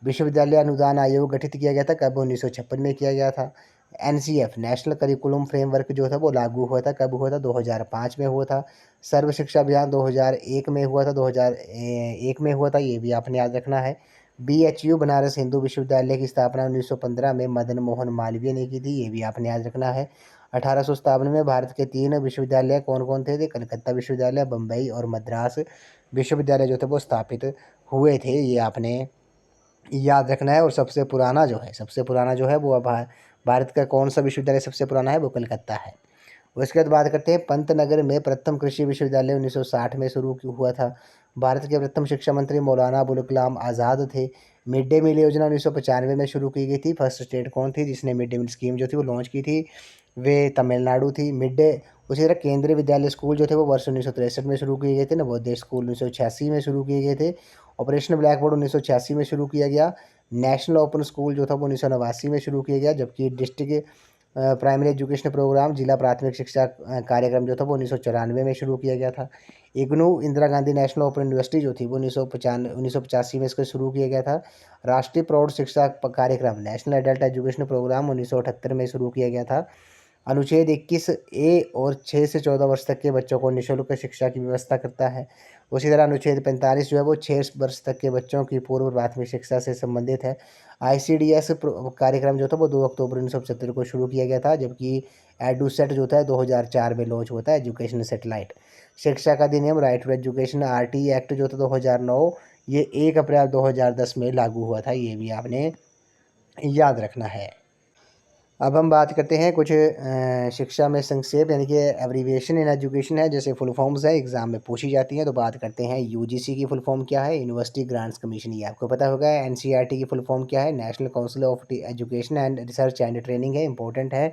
विश्वविद्यालय अनुदान आयोग गठित किया गया था कब, 1956 में किया गया था। एनसीएफ नेशनल करिकुलम फ्रेमवर्क जो था वो लागू हुआ था कब हुआ था, 2005 में हुआ था। सर्व शिक्षा अभियान 2001 में हुआ था, 2001 में हुआ था, ये भी आपने याद रखना है। बीएचयू बनारस हिंदू विश्वविद्यालय की स्थापना 1915 में मदन मोहन मालवीय ने की थी, ये भी आपने याद रखना है। 1857 में भारत के 3 विश्वविद्यालय कौन कौन थे, कलकत्ता विश्वविद्यालय, बम्बई और मद्रास विश्वविद्यालय जो थे वो स्थापित हुए थे, ये आपने याद रखना है। और सबसे पुराना जो है वो भारत का कौन सा विश्वविद्यालय सबसे पुराना है, वो कलकत्ता है। उसके बाद बात करते हैं पंतनगर में प्रथम कृषि विश्वविद्यालय 1960 में शुरू हुआ था। भारत के प्रथम शिक्षा मंत्री मौलाना अबुल कलाम आज़ाद थे। मिड डे मील योजना 1995 में शुरू की गई थी। फर्स्ट स्टेट कौन थी जिसने मिड डे मील स्कीम जो थी वो लॉन्च की थी, वे तमिलनाडु थी। उसी तरह केंद्रीय विद्यालय स्कूल जो थे वो वर्ष 1963 में शुरू किए गए थे। नवोदय स्कूल 1986 में शुरू किए गए थे। ऑपरेशन ब्लैक बोर्ड 1986 में शुरू किया गया। नेशनल ओपन स्कूल जो था वो 1989 में शुरू किया गया, जबकि डिस्ट्रिक्ट प्राइमरी एजुकेशन प्रोग्राम जिला प्राथमिक शिक्षा कार्यक्रम जो था वो 1994 में शुरू किया गया था। IGNOU Indira Gandhi national open university जो थी वो 1985 में इसको शुरू किया गया था। राष्ट्रीय प्रौढ़ शिक्षा कार्यक्रम नेशनल एडल्ट एजुकेशन प्रोग्राम 1978 में शुरू किया गया था। अनुच्छेद 21A और 6 से 14 वर्ष तक के बच्चों को निःशुल्क शिक्षा की व्यवस्था करता है। उसी तरह अनुच्छेद 45 जो है वो 6 वर्ष तक के बच्चों की पूर्व प्राथमिक शिक्षा से संबंधित है। आईसीडीएस कार्यक्रम जो था वो 2 अक्टूबर 1975 को शुरू किया गया था, जबकि एडुसेट जो था 2004 में लॉन्च होता है, एजुकेशन सैटेलाइट। शिक्षा का अधिनियम right to education R T जो था 2009, ये 1 अप्रैल 2010 में लागू हुआ था, ये भी आपने याद रखना है। अब हम बात करते हैं कुछ शिक्षा में संक्षेप यानी कि एब्रीविएशन इन एजुकेशन है, जैसे फुल फॉर्म्स है एग्जाम में पूछी जाती हैं। तो बात करते हैं यूजीसी की फुल फॉर्म क्या है, यूनिवर्सिटी ग्रांट्स कमीशन, ये आपको पता होगा। एनसीईआरटी की फुल फॉर्म क्या है, national council of education and research and training है, इंपॉर्टेंट है।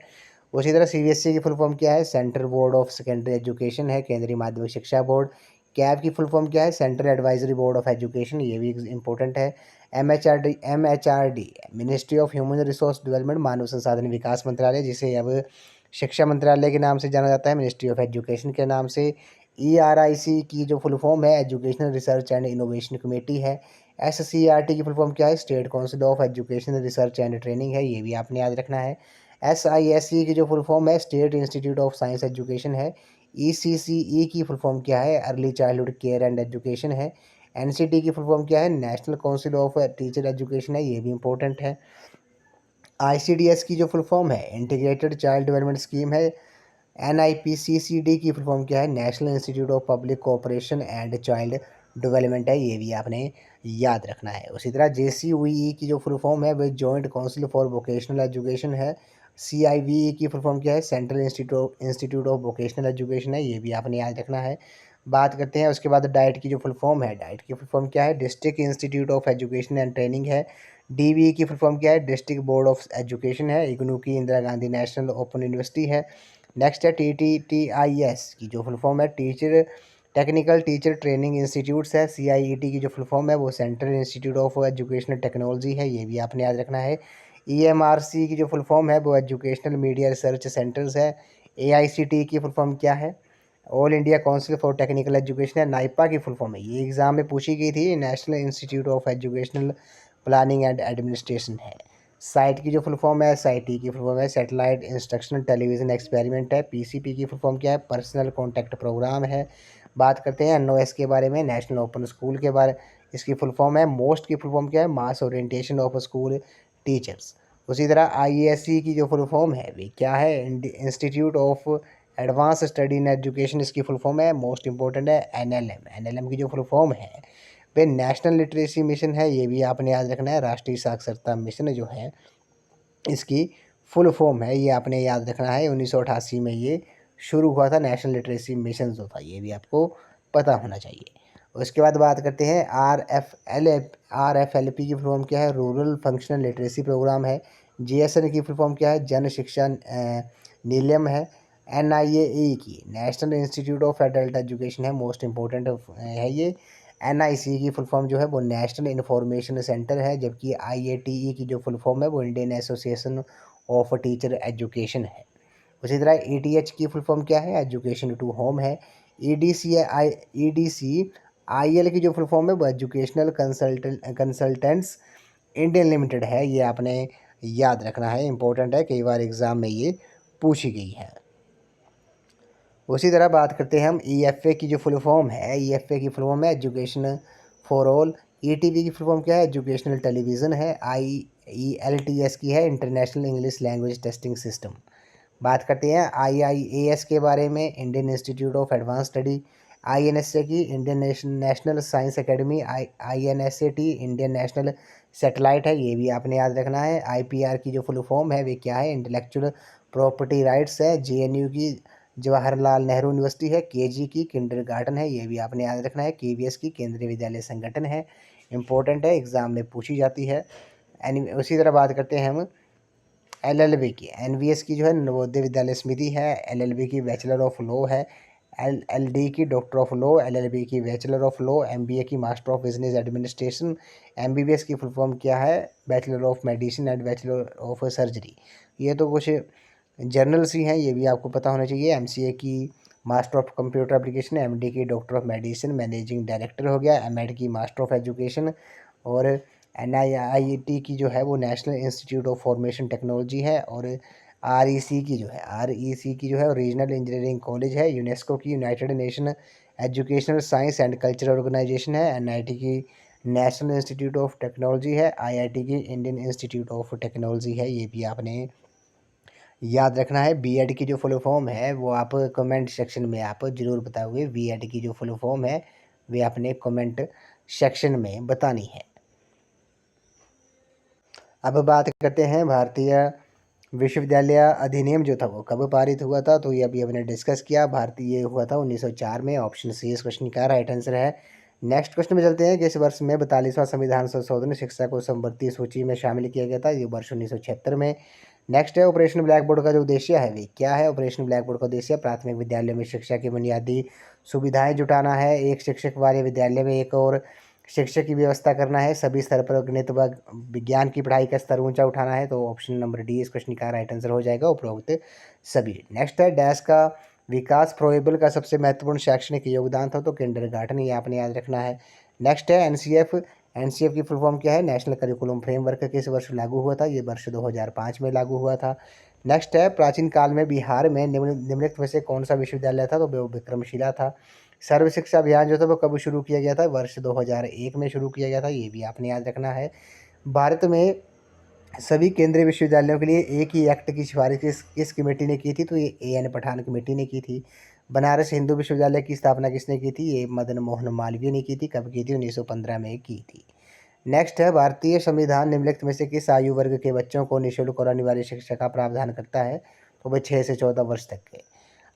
उसी तरह सीबीएसई की फुल फॉर्म क्या है, central board of secondary education है, केंद्रीय माध्यमिक शिक्षा बोर्ड। कैब की फुल फॉर्म क्या है, central advisory board of education, ये भी इंपॉर्टेंट है। MHRD ministry of human resource development, मानव संसाधन विकास मंत्रालय, जिसे अब शिक्षा मंत्रालय के नाम से जाना जाता है, मिनिस्ट्री ऑफ एजुकेशन के नाम से। ईआरआईसी की जो फुल फॉर्म है, educational research and innovation committee है। एससीईआरटी की फुल फॉर्म क्या है, state council of education research and training है, ये भी आपने याद रखना है। एसआईएसई की जो फुल फॉर्म है, state institute of science education है। ईसीसीई की फुल फॉर्म क्या है, early childhood care and education है। एनसीटी की फुल फॉर्म क्या है, national council of teacher education है, ये भी इंपॉर्टेंट है। आईसीडीएस की जो फुल फॉर्म है, इंटीग्रेटेड चाइल्ड डेवलपमेंट स्कीम है। NIPCCD की फुल फॉर्म क्या है? National institute of public cooperation and child development है, ये भी आपने याद रखना है। उसी तरह JCVE की जो फुल फॉर्म है वो joint council for vocational education है। CIVE की फुल फॉर्म क्या है? Central institute of vocational education है, ये भी आपने याद रखना है। बात करते हैं उसके बाद डाइट की जो फुल फॉर्म है, डाइट की फुल फॉर्म क्या है? District institute of education and training है। DBE की फुल फॉर्म क्या है? डिस्ट्रिक्ट बोर्ड ऑफ एजुकेशन है। इग्नू की Indira Gandhi national open university है। नेक्स्ट है TTTIS की जो फुल फॉर्म है teacher technical teacher training institutes है। CIET की जो फुल फॉर्म है वो central institute of educational technology है, ये भी आपने याद रखना है। EMRC की जो फुल फॉर्म है वो एजुकेशनल मीडिया रिसर्च सेंटर्स है। AICT की फुल फॉर्म क्या है? All India council for technical education है। नाइपा की फुल फॉर्म है, ये एग्जाम में पूछी गई थी, national institute of educational planning and administration है। साइट की जो फुल फॉर्म है, SIT की फुल फॉर्म है सैटेलाइट इंस्ट्रक्शनल टेलीविज़न एक्सपेरिमेंट है। PCP की फुल फॉर्म क्या है? पर्सनल कॉन्टैक्ट प्रोग्राम है। बात करते हैं NOS के बारे में, नेशनल ओपन स्कूल के बारे, इसकी फुल फॉर्म है। मोस्ट की फुल फॉर्म क्या है? मास ओरिएंटेशन ऑफ स्कूल टीचर्स। उसी तरह IASC की जो फुल फॉर्म है वे क्या है? Institute of advance study in education, इसकी फुल फॉर्म है। मोस्ट इंपॉर्टेंट है NLM की जो फुल फॉर्म है वे नेशनल लिटरेसी मिशन है, ये भी आपने याद रखना है। राष्ट्रीय साक्षरता मिशन जो है इसकी फुल फॉर्म है, ये आपने याद रखना है। 1988 में ये शुरू हुआ था, नेशनल लिटरेसी मिशन जो था, ये भी आपको पता होना चाहिए। उसके बाद बात करते हैं RFLP की फुल फॉर्म क्या है? रूरल फंक्शनल लिटरेसी प्रोग्राम है। GSN की फुल फॉर्म क्या है? जन शिक्षा नीलम है। NIAE की national institute of adult education है, मोस्ट इंपॉर्टेंट है ये। NIC की फुल फॉर्म जो है वो नेशनल इन्फॉर्मेशन सेंटर है, जबकि IATE की जो फुल फॉर्म है वो Indian association of teacher education है। उसी तरह ETH की फुल फॉर्म क्या है? एजुकेशन टू होम है। EDCIL की जो फुल फॉर्म है वो एजुकेशनल कंसल्टेंट्स इंडियन लिमिटेड है, ये आपने याद रखना है, इंपॉर्टेंट है, कई बार एग्जाम में ये पूछी गई है। उसी तरह बात करते हैं हम EFA की जो फुल फॉर्म है, EFA की फुल फॉर्म है एजुकेशन फॉर ऑल। ETV की फुल फॉर्म क्या है? एजुकेशनल टेलीविज़न है। IELTS की है international English language testing system. बात करते हैं IIAS के बारे में, Indian institute of advance study. INSA की Indian national science academy. INSAT Indian national satellite है, ये भी आपने याद रखना है। IPR की जो फुल फॉर्म है वे क्या है? इंटेलेक्चुअल प्रॉपर्टी राइट्स है। JNU की जवाहरलाल नेहरू यूनिवर्सिटी है। KG की किंडरगार्टन है, ये भी आपने याद रखना है। KVS की केंद्रीय विद्यालय संगठन है, इंपॉर्टेंट है, एग्जाम में पूछी जाती है। उसी तरह बात करते हैं हम LLB की। NVS की जो है नवोदय विद्यालय समिति है। LLB की बैचलर ऑफ लॉ है। LLD की डॉक्टर ऑफ लॉ। LLB की बैचलर ऑफ लॉ। MBA की master of business administration. MBBS की फुल फॉर्म क्या है? Bachelor of medicine and bachelor of surgery. ये तो कुछ जर्नल्स ही हैं, ये भी आपको पता होना चाहिए। MCA की master of computer application. MD की doctor of medicine managing director हो गया। MED की मास्टर ऑफ एजुकेशन। और NIIT की जो है वो national institute of formation technology है। और REC की जो है रीजनल इंजीनियरिंग कॉलेज है। यूनेस्को की united nation educational science and culture organisation है। NIT की नेशनल इंस्टीट्यूट ऑफ टेक्नोलॉजी है। IIT की इंडियन इंस्टीट्यूट ऑफ टेक्नोलॉजी है, ये भी आपने याद रखना है। B.Ed की जो फुल फॉर्म है वो आप कमेंट सेक्शन में आप ज़रूर बताओगे। B.Ed की जो फुल फॉर्म है वे आपने कमेंट सेक्शन में बतानी है। अब बात करते हैं भारतीय विश्वविद्यालय अधिनियम जो था वो कब पारित हुआ था, तो ये अभी हमने डिस्कस किया। भारतीय ये हुआ था 1904 में। ऑप्शन सी इस क्वेश्चन का राइट आंसर है। नेक्स्ट क्वेश्चन में चलते हैं कि इस वर्ष में 42वां संविधान संशोधन शिक्षा को समवर्ती सूची में शामिल किया गया था, ये वर्ष 1976 में। नेक्स्ट है ऑपरेशन ब्लैक बोर्ड का जो उद्देश्य है वे क्या है? ऑपरेशन ब्लैक बोर्ड का उद्देश्य प्राथमिक विद्यालय में शिक्षा की बुनियादी सुविधाएं जुटाना है। एक शिक्षक वाले विद्यालय में एक और शिक्षक की व्यवस्था करना है। सभी स्तर पर गणित व विज्ञान की पढ़ाई का स्तर ऊंचा उठाना है। तो ऑप्शन नंबर डी इस क्वेश्चन का राइट आंसर हो जाएगा, उपरोक्त सभी। नेक्स्ट है डैश का विकास फ्रोएबल का सबसे महत्वपूर्ण शैक्षणिक योगदान था, तो किंडरगार्टन, ये आपने याद रखना है। नेक्स्ट है एनसीएफ की फुल फॉर्म क्या है? नेशनल करिकुलम फ्रेमवर्क किस वर्ष लागू हुआ था? ये वर्ष 2005 में लागू हुआ था। नेक्स्ट है प्राचीन काल में बिहार में निम्नलिखित में से कौन सा विश्वविद्यालय था? तो वो विक्रमशिला था। सर्व शिक्षा अभियान जो था वो कब शुरू किया गया था? वर्ष 2001 में शुरू किया गया था, ये भी आपने याद रखना है। भारत में सभी केंद्रीय विश्वविद्यालयों के लिए एक ही एक्ट की सिफारिश किस कमेटी ने की थी? तो ये ए एन पठान कमेटी ने की थी। बनारस हिंदू विश्वविद्यालय की स्थापना किसने की थी? ये मदन मोहन मालवीय ने की थी। कब की थी? 1915 में की थी। नेक्स्ट है, भारतीय संविधान निम्नलिखित में से किस आयु वर्ग के बच्चों को निःशुल्क और अनिवार्य शिक्षा का प्रावधान करता है? तो भाई 6 से 14 वर्ष तक के।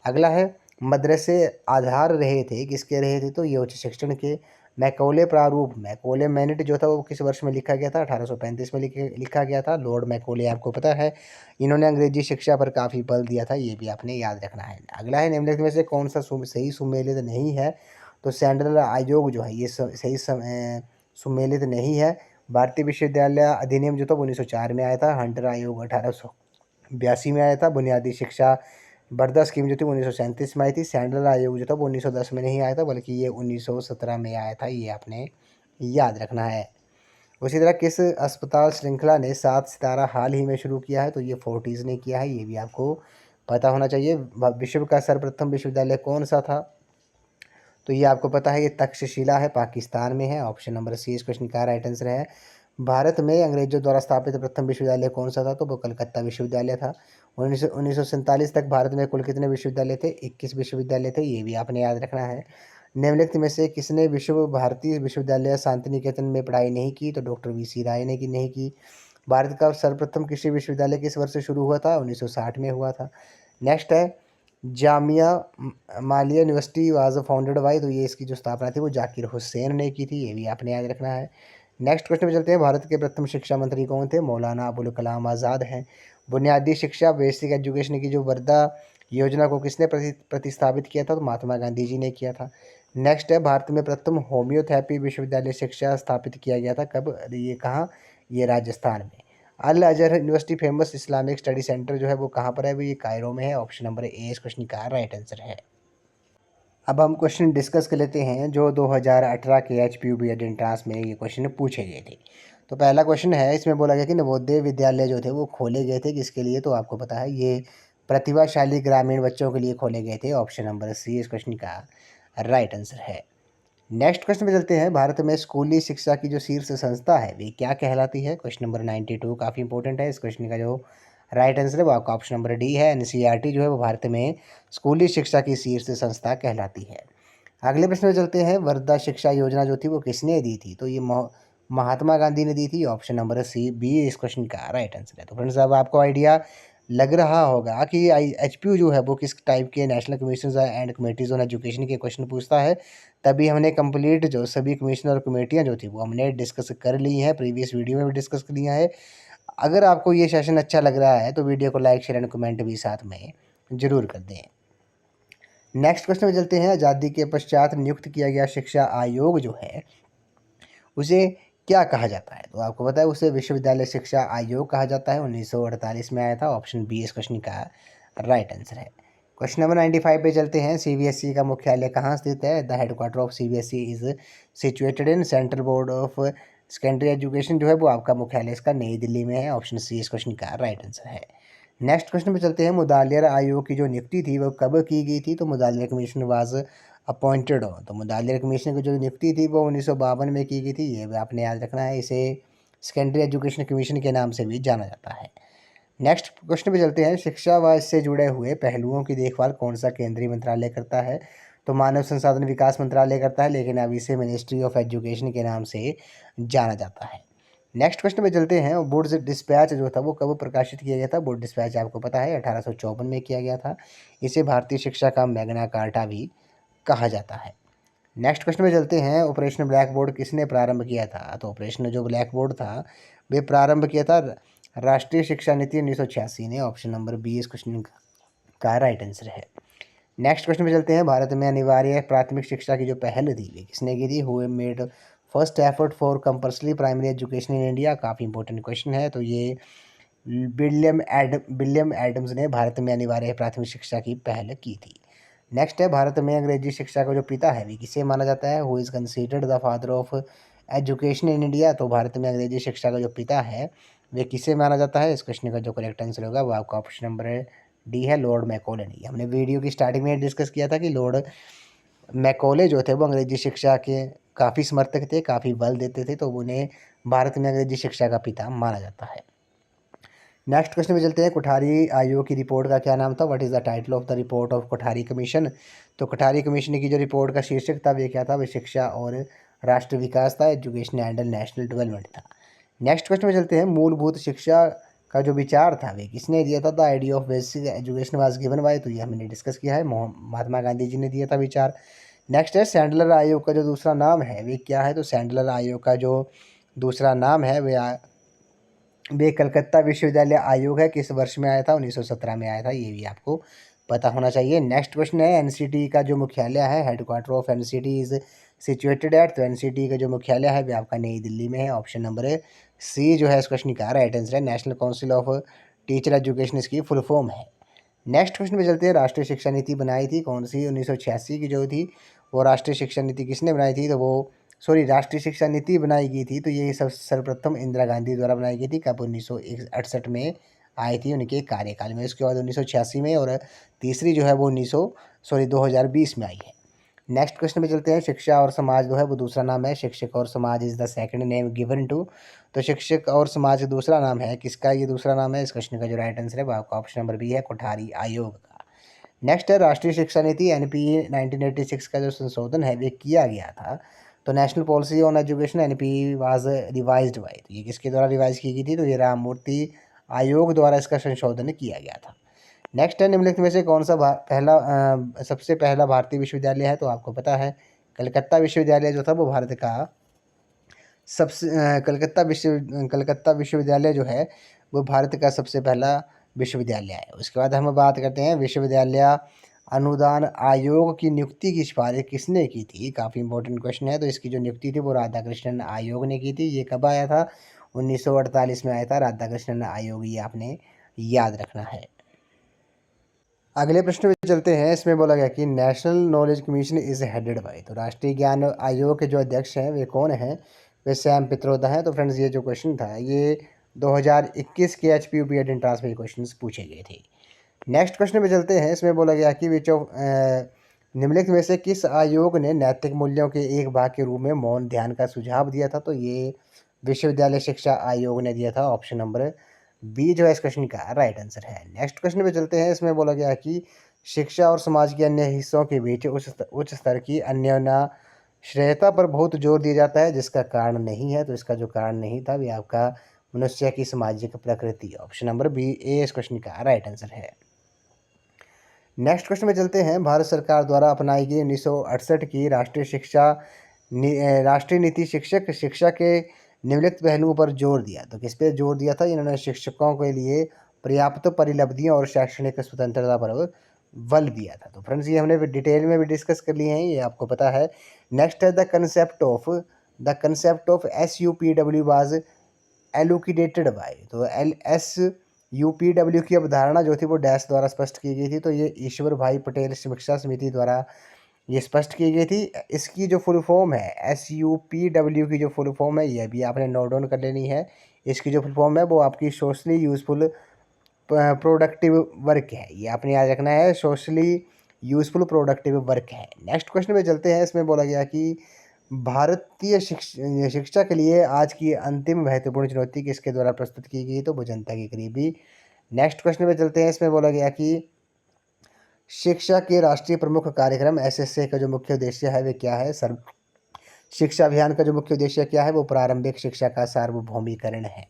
अगला है, मदरसे आधार रहे थे, किसके रहे थे? तो ये उच्च शिक्षण के। मैकॉले प्रारूप, मैकॉले मैनिट जो था वो किस वर्ष में लिखा गया था? 1835 में लिखा गया था। लॉर्ड मैकॉले आपको पता है, इन्होंने अंग्रेजी शिक्षा पर काफ़ी बल दिया था, ये भी आपने याद रखना है। अगला है, निम्नलिखित में से कौन सा सही सुमेलित नहीं है? तो सैंडल आयोग जो है ये सही सुमेलित नहीं है। भारतीय विश्वविद्यालय अधिनियम जो था 1904 में आया था। हंटर आयोग 1882 में आया था। बुनियादी शिक्षा बरदा स्कीम जो थी 1937 में आई थी। सैंडल आयोग जो था वो 1910 में नहीं आया था, बल्कि ये 1917 में आया था, ये आपने याद रखना है। उसी तरह किस अस्पताल श्रृंखला ने 7 सितारा हाल ही में शुरू किया है? तो ये फोर्टिज़ ने किया है, ये भी आपको पता होना चाहिए। विश्व का सर्वप्रथम विश्वविद्यालय कौन सा था? तो ये आपको पता है, ये तक्षशिला है, पाकिस्तान में है। ऑप्शन नंबर सी इस क्वेश्चन का राइट आंसर है। भारत में अंग्रेजों द्वारा स्थापित प्रथम विश्वविद्यालय कौन सा था? तो वो कलकत्ता विश्वविद्यालय था। 1947 तक भारत में कुल कितने विश्वविद्यालय थे? 21 विश्वविद्यालय थे, ये भी आपने याद रखना है। निम्नलिखित में से किसने विश्व भारती विश्वविद्यालय शांति निकेतन में पढ़ाई नहीं की? तो डॉक्टर वी.सी. राय ने की नहीं की। भारत का सर्वप्रथम कृषि विश्वविद्यालय किस वर्ष से शुरू हुआ था? 1960 में हुआ था। नेक्स्ट है, Jamia Millia university was founded by, तो ये इसकी जो स्थापना थी वो जाकिर हुसैन ने की थी, ये भी आपने याद रखना है। नेक्स्ट क्वेश्चन पे चलते हैं, भारत के प्रथम शिक्षा मंत्री कौन थे? मौलाना अबुल कलाम आज़ाद हैं। बुनियादी शिक्षा बेसिक एजुकेशन की जो वर्धा योजना को किसने प्रतिस्थापित किया था? तो महात्मा गांधी जी ने किया था। नेक्स्ट है, भारत में प्रथम होम्योपैथी विश्वविद्यालय शिक्षा स्थापित किया गया था, कब? ये कहाँ? ये राजस्थान में। Al Azhar university famous Islamic study centre जो है वो कहाँ पर है? वो ये कायरो में है। ऑप्शन नंबर ए इस क्वेश्चन का राइट आंसर है। अब हम क्वेश्चन डिस्कस कर लेते हैं जो 2018 के HPU एंट्रांस में ये क्वेश्चन पूछे गए थे। तो पहला क्वेश्चन है, इसमें बोला गया कि नवोदय विद्यालय जो थे वो खोले गए थे किसके लिए? तो आपको पता है, ये प्रतिभाशाली ग्रामीण बच्चों के लिए खोले गए थे। ऑप्शन नंबर सी इस क्वेश्चन का राइट आंसर है। नेक्स्ट क्वेश्चन पे चलते हैं, भारत में स्कूली शिक्षा की जो शीर्ष संस्था है वे क्या कहलाती है? क्वेश्चन नंबर 92 काफ़ी इंपॉर्टेंट है। इस क्वेश्चन का जो राइट आंसर है वो आपका ऑप्शन नंबर डी है। NCERT जो है वो भारत में स्कूली शिक्षा की शीर्ष संस्था कहलाती है। अगले प्रश्न पे चलते हैं, वर्धा शिक्षा योजना जो थी वो किसने दी थी? तो ये महात्मा गांधी ने दी थी। ऑप्शन नंबर सी बी इस क्वेश्चन का राइट आंसर है। तो फ्रेंड्स, अब आपको आइडिया लग रहा होगा कि HPU जो है वो किस टाइप के national commission and committees on education के क्वेश्चन पूछता है। तभी हमने कंप्लीट जो सभी कमीशन और कमेटियाँ जो थी वो हमने डिस्कस कर ली हैं, प्रीवियस वीडियो में भी डिस्कस कर लिया है। अगर आपको ये सेशन अच्छा लग रहा है तो वीडियो को लाइक शेयर एंड कमेंट भी साथ में ज़रूर कर दें। नेक्स्ट क्वेश्चन में चलते हैं, आज़ादी के पश्चात नियुक्त किया गया शिक्षा आयोग जो है उसे क्या कहा जाता है? तो आपको पता है उसे विश्वविद्यालय शिक्षा आयोग कहा जाता है। 1948 में आया था। ऑप्शन बी इस क्वेश्चन का राइट आंसर है। क्वेश्चन नंबर 95 पे चलते हैं, CBSE का मुख्यालय कहाँ स्थित है? The headquarter of CBSE is situated in central board of secondary education जो है वो आपका मुख्यालय इसका नई दिल्ली में है। ऑप्शन सी इस क्वेश्चन का राइट आंसर है। नेक्स्ट क्वेश्चन पे चलते हैं, मुदालियर आयोग की जो नियुक्ति थी वो कब की गई थी? तो मुदालियर कमीशन वाज अपॉइंटेड हो, तो मुदालियर कमीशन की जो नियुक्ति थी वो 1952 में की गई थी, ये भी आपने याद रखना है। इसे सेकेंडरी एजुकेशन कमीशन के नाम से भी जाना जाता है। नेक्स्ट क्वेश्चन पे चलते हैं, शिक्षा व इससे जुड़े हुए पहलुओं की देखभाल कौन सा केंद्रीय मंत्रालय करता है? तो मानव संसाधन विकास मंत्रालय करता है, लेकिन अब इसे मिनिस्ट्री ऑफ एजुकेशन के नाम से जाना जाता है। नेक्स्ट क्वेश्चन पे चलते हैं, बोर्ड डिस्पैच जो था वो कब प्रकाशित किया गया था? बोर्ड डिस्पैच आपको पता है 1854 में किया गया था। इसे भारतीय शिक्षा का मैग्ना कार्टा भी कहा जाता है। नेक्स्ट क्वेश्चन पे चलते हैं, ऑपरेशन ब्लैक बोर्ड किसने प्रारंभ किया था? तो ऑपरेशन जो ब्लैक बोर्ड था वे प्रारंभ किया था राष्ट्रीय शिक्षा नीति 1986 ने। ऑप्शन नंबर बी इस क्वेश्चन का राइट आंसर है। नेक्स्ट क्वेश्चन पे चलते हैं, भारत में अनिवार्य प्राथमिक शिक्षा की जो पहल थी वे किसने की थी? Who made first effort for compulsory primary education in India? काफ़ी इंपॉर्टेंट क्वेश्चन है। तो ये विलियम एडम्स ने भारत में अनिवार्य प्राथमिक शिक्षा की पहल की थी। नेक्स्ट है, भारत में अंग्रेजी शिक्षा का जो पिता है वे किसे माना जाता है? Who is considered the father of education in India? तो भारत में अंग्रेजी शिक्षा का जो पिता है वे किसे माना जाता है? इस क्वेश्चन का जो करेक्ट आंसर होगा वो आपका ऑप्शन नंबर डी है, लॉर्ड मैकॉले ने। हमने वीडियो की स्टार्टिंग में डिस्कस किया था कि लॉर्ड मैकॉले जो थे वो अंग्रेजी शिक्षा के काफ़ी समर्थक थे, काफ़ी बल देते थे, तो उन्हें भारत में अंग्रेजी शिक्षा का पिता माना जाता है। नेक्स्ट क्वेश्चन में चलते हैं, कोठारी आयोग की रिपोर्ट का क्या नाम था? What is the title of the report of Kothari commission? तो कोठारी कमीशन की जो रिपोर्ट का शीर्षक था वे क्या था? वे शिक्षा और राष्ट्र विकास था, एजुकेशन एंड नेशनल डेवलपमेंट था। नेक्स्ट क्वेश्चन में चलते हैं, मूलभूत शिक्षा का जो विचार था वे किसने दिया था? The idea of basic education was given by, तो ये हमने डिस्कस किया है, महात्मा गांधी जी ने दिया था विचार। नेक्स्ट है, सैंडलर आयोग का जो दूसरा नाम है वे क्या है? तो सैंडलर आयोग का जो दूसरा नाम है वे कलकत्ता विश्वविद्यालय आयोग है। किस वर्ष में आया था? 1917 में आया था, ये भी आपको पता होना चाहिए। नेक्स्ट क्वेश्चन है, एनसीटी का जो मुख्यालय है, headquarter of NCT is situated at, तो एनसीटी का जो मुख्यालय है वे आपका नई दिल्ली में है। ऑप्शन नंबर सी जो है इस क्वेश्चन का राइट आंसर है। National council of teacher education इसकी फुल फॉर्म है। नेक्स्ट क्वेश्चन पे चलते हैं, राष्ट्रीय शिक्षा नीति बनाई थी कौन सी? 1986 की जो थी वो राष्ट्रीय शिक्षा नीति किसने बनाई थी? तो वो राष्ट्रीय शिक्षा नीति बनाई गई थी तो ये सब सर्वप्रथम इंदिरा गांधी द्वारा बनाई गई थी। कब? 1968 में आई थी उनके कार्यकाल में। उसके बाद 1986 में, और तीसरी जो है वो 2020 में आई है। नेक्स्ट क्वेश्चन में चलते हैं, शिक्षा और समाज जो है वो दूसरा नाम है, शिक्षक और समाज is the second name given to, तो शिक्षक और समाज दूसरा नाम है, किसका ये दूसरा नाम है? इस क्वेश्चन का जो राइट आंसर है वो आपका ऑप्शन नंबर बी है, कोठारी आयोग का। नेक्स्ट है, राष्ट्रीय शिक्षा नीति एनपीए 1986 का जो संशोधन है वे किया गया था, तो national policy on education NPA was revised by, तो ये किसके द्वारा रिवाइज की गई थी? तो ये राममूर्ति आयोग द्वारा इसका संशोधन किया गया था। नेक्स्ट है, निम्नलिखित में से कौन सा सबसे पहला भारतीय विश्वविद्यालय है? तो आपको पता है कलकत्ता विश्वविद्यालय जो था वो भारत का सबसे कलकत्ता विश्वविद्यालय जो है वो भारत का सबसे पहला विश्वविद्यालय है। उसके बाद हम बात करते हैं, विश्वविद्यालय अनुदान आयोग की नियुक्ति की सिफारिश किसने की थी? काफ़ी इंपॉर्टेंट क्वेश्चन है। तो इसकी जो नियुक्ति थी वो राधाकृष्णन आयोग ने की थी। ये कब आया था? 1948 में आया था राधाकृष्णन आयोग, ये आपने याद रखना है। अगले प्रश्न में चलते हैं, इसमें बोला गया कि national knowledge commission is headed by, तो राष्ट्रीय ज्ञान आयोग के जो अध्यक्ष हैं वे कौन हैं? वे सैम पित्रोदा हैं। तो फ्रेंड्स ये जो क्वेश्चन था ये 2021 के HPUP एंट्रांस में क्वेश्चन पूछे गए थे। नेक्स्ट क्वेश्चन में चलते हैं, इसमें बोला गया कि विच ऑफ निम्नलिखित में से किस आयोग ने नैतिक मूल्यों के एक भाग के रूप में मौन ध्यान का सुझाव दिया था? तो ये विश्वविद्यालय शिक्षा आयोग ने दिया था। ऑप्शन नंबर बी जो है इस क्वेश्चन का राइट आंसर है। नेक्स्ट क्वेश्चन पे चलते हैं, इसमें बोला गया कि शिक्षा और समाज के अन्य हिस्सों के बीच उच्च स्तर की अन्योन्याश्रयता पर बहुत जोर दिया जाता है, जिसका कारण नहीं है। तो इसका जो कारण नहीं था वे आपका मनुष्य की सामाजिक प्रकृति, ऑप्शन नंबर बी ए इस क्वेश्चन का राइट आंसर है। नेक्स्ट क्वेश्चन में चलते हैं, भारत सरकार द्वारा अपनाई गई 1968 की राष्ट्रीय नीति शिक्षा के निम्नलिखित पहलुओं पर जोर दिया, तो किस पे जोर दिया था? इन्होंने शिक्षकों के लिए पर्याप्त परिलब्धियों और शैक्षणिक स्वतंत्रता पर बल दिया था। तो फ्रेंड्स ये हमने डिटेल में भी डिस्कस कर लिए हैं, ये आपको पता है। नेक्स्ट है, the concept of SUPW was elucidated by, तो SUPW की अवधारणा जो थी वो डैश द्वारा स्पष्ट की गई थी, तो ये ईश्वर भाई पटेल शिक्षा समिति द्वारा ये स्पष्ट की गई थी। इसकी जो फुल फॉर्म है SUPW की जो फुल फॉर्म है ये भी आपने नोट डाउन कर लेनी है। इसकी जो फुल फॉर्म है वो आपकी सोशली यूज़फुल प्रोडक्टिव वर्क है, ये आपने याद रखना है, सोशली यूज़फुल प्रोडक्टिव वर्क है। नेक्स्ट क्वेश्चन में चलते हैं, इसमें बोला गया कि भारतीय शिक्षा के लिए आज की अंतिम महत्वपूर्ण चुनौती किसके द्वारा प्रस्तुत की गई? तो वो जनता की करीबी। नेक्स्ट क्वेश्चन में चलते हैं, इसमें बोला गया कि शिक्षा के राष्ट्रीय प्रमुख कार्यक्रम SSA का जो मुख्य उद्देश्य है वे क्या है? सर्व शिक्षा अभियान का जो मुख्य उद्देश्य क्या है? वो प्रारंभिक शिक्षा का सार्वभौमिकरण है।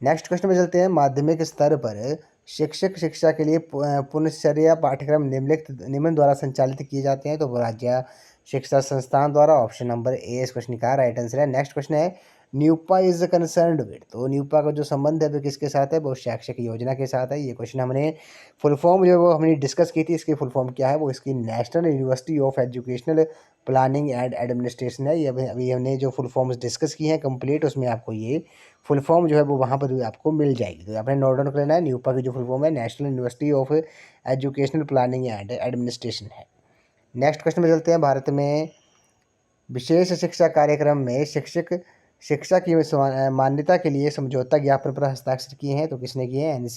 नेक्स्ट क्वेश्चन में चलते हैं, माध्यमिक स्तर पर शिक्षक शिक्षा के लिए पुनश्चर्या पाठ्यक्रम निम्न द्वारा संचालित किए जाते हैं, तो वो राज्य शिक्षा संस्थान द्वारा, ऑप्शन नंबर ए इस क्वेश्चन का राइट आंसर है। नेक्स्ट क्वेश्चन है, न्यूपा इज कंसर्न्ड विद, तो न्यूपा का जो संबंध है वो किसके साथ है? वो शैक्षिक योजना के साथ है। ये क्वेश्चन हमने फुल फॉर्म जो वो हमने डिस्कस की थी, इसकी फुल फॉर्म क्या है? वो इसकी national university of educational planning and administration है। ये अभी हमने जो फुल फॉर्म्स डिस्कस की हैं कंप्लीट, उसमें आपको ये फुल फॉर्म जो है वो वहाँ पर भी आपको मिल जाएगी। तो आपने नोट डाउन कर लेना है, न्यूपा की जो फुल फॉर्म है national university of educational planning and administration है। नेक्स्ट क्वेश्चन में चलते हैं, भारत में विशेष शिक्षा कार्यक्रम में शिक्षा की मान्यता के लिए समझौता ज्ञापन पर हस्ताक्षर किए हैं, तो किसने किए हैं?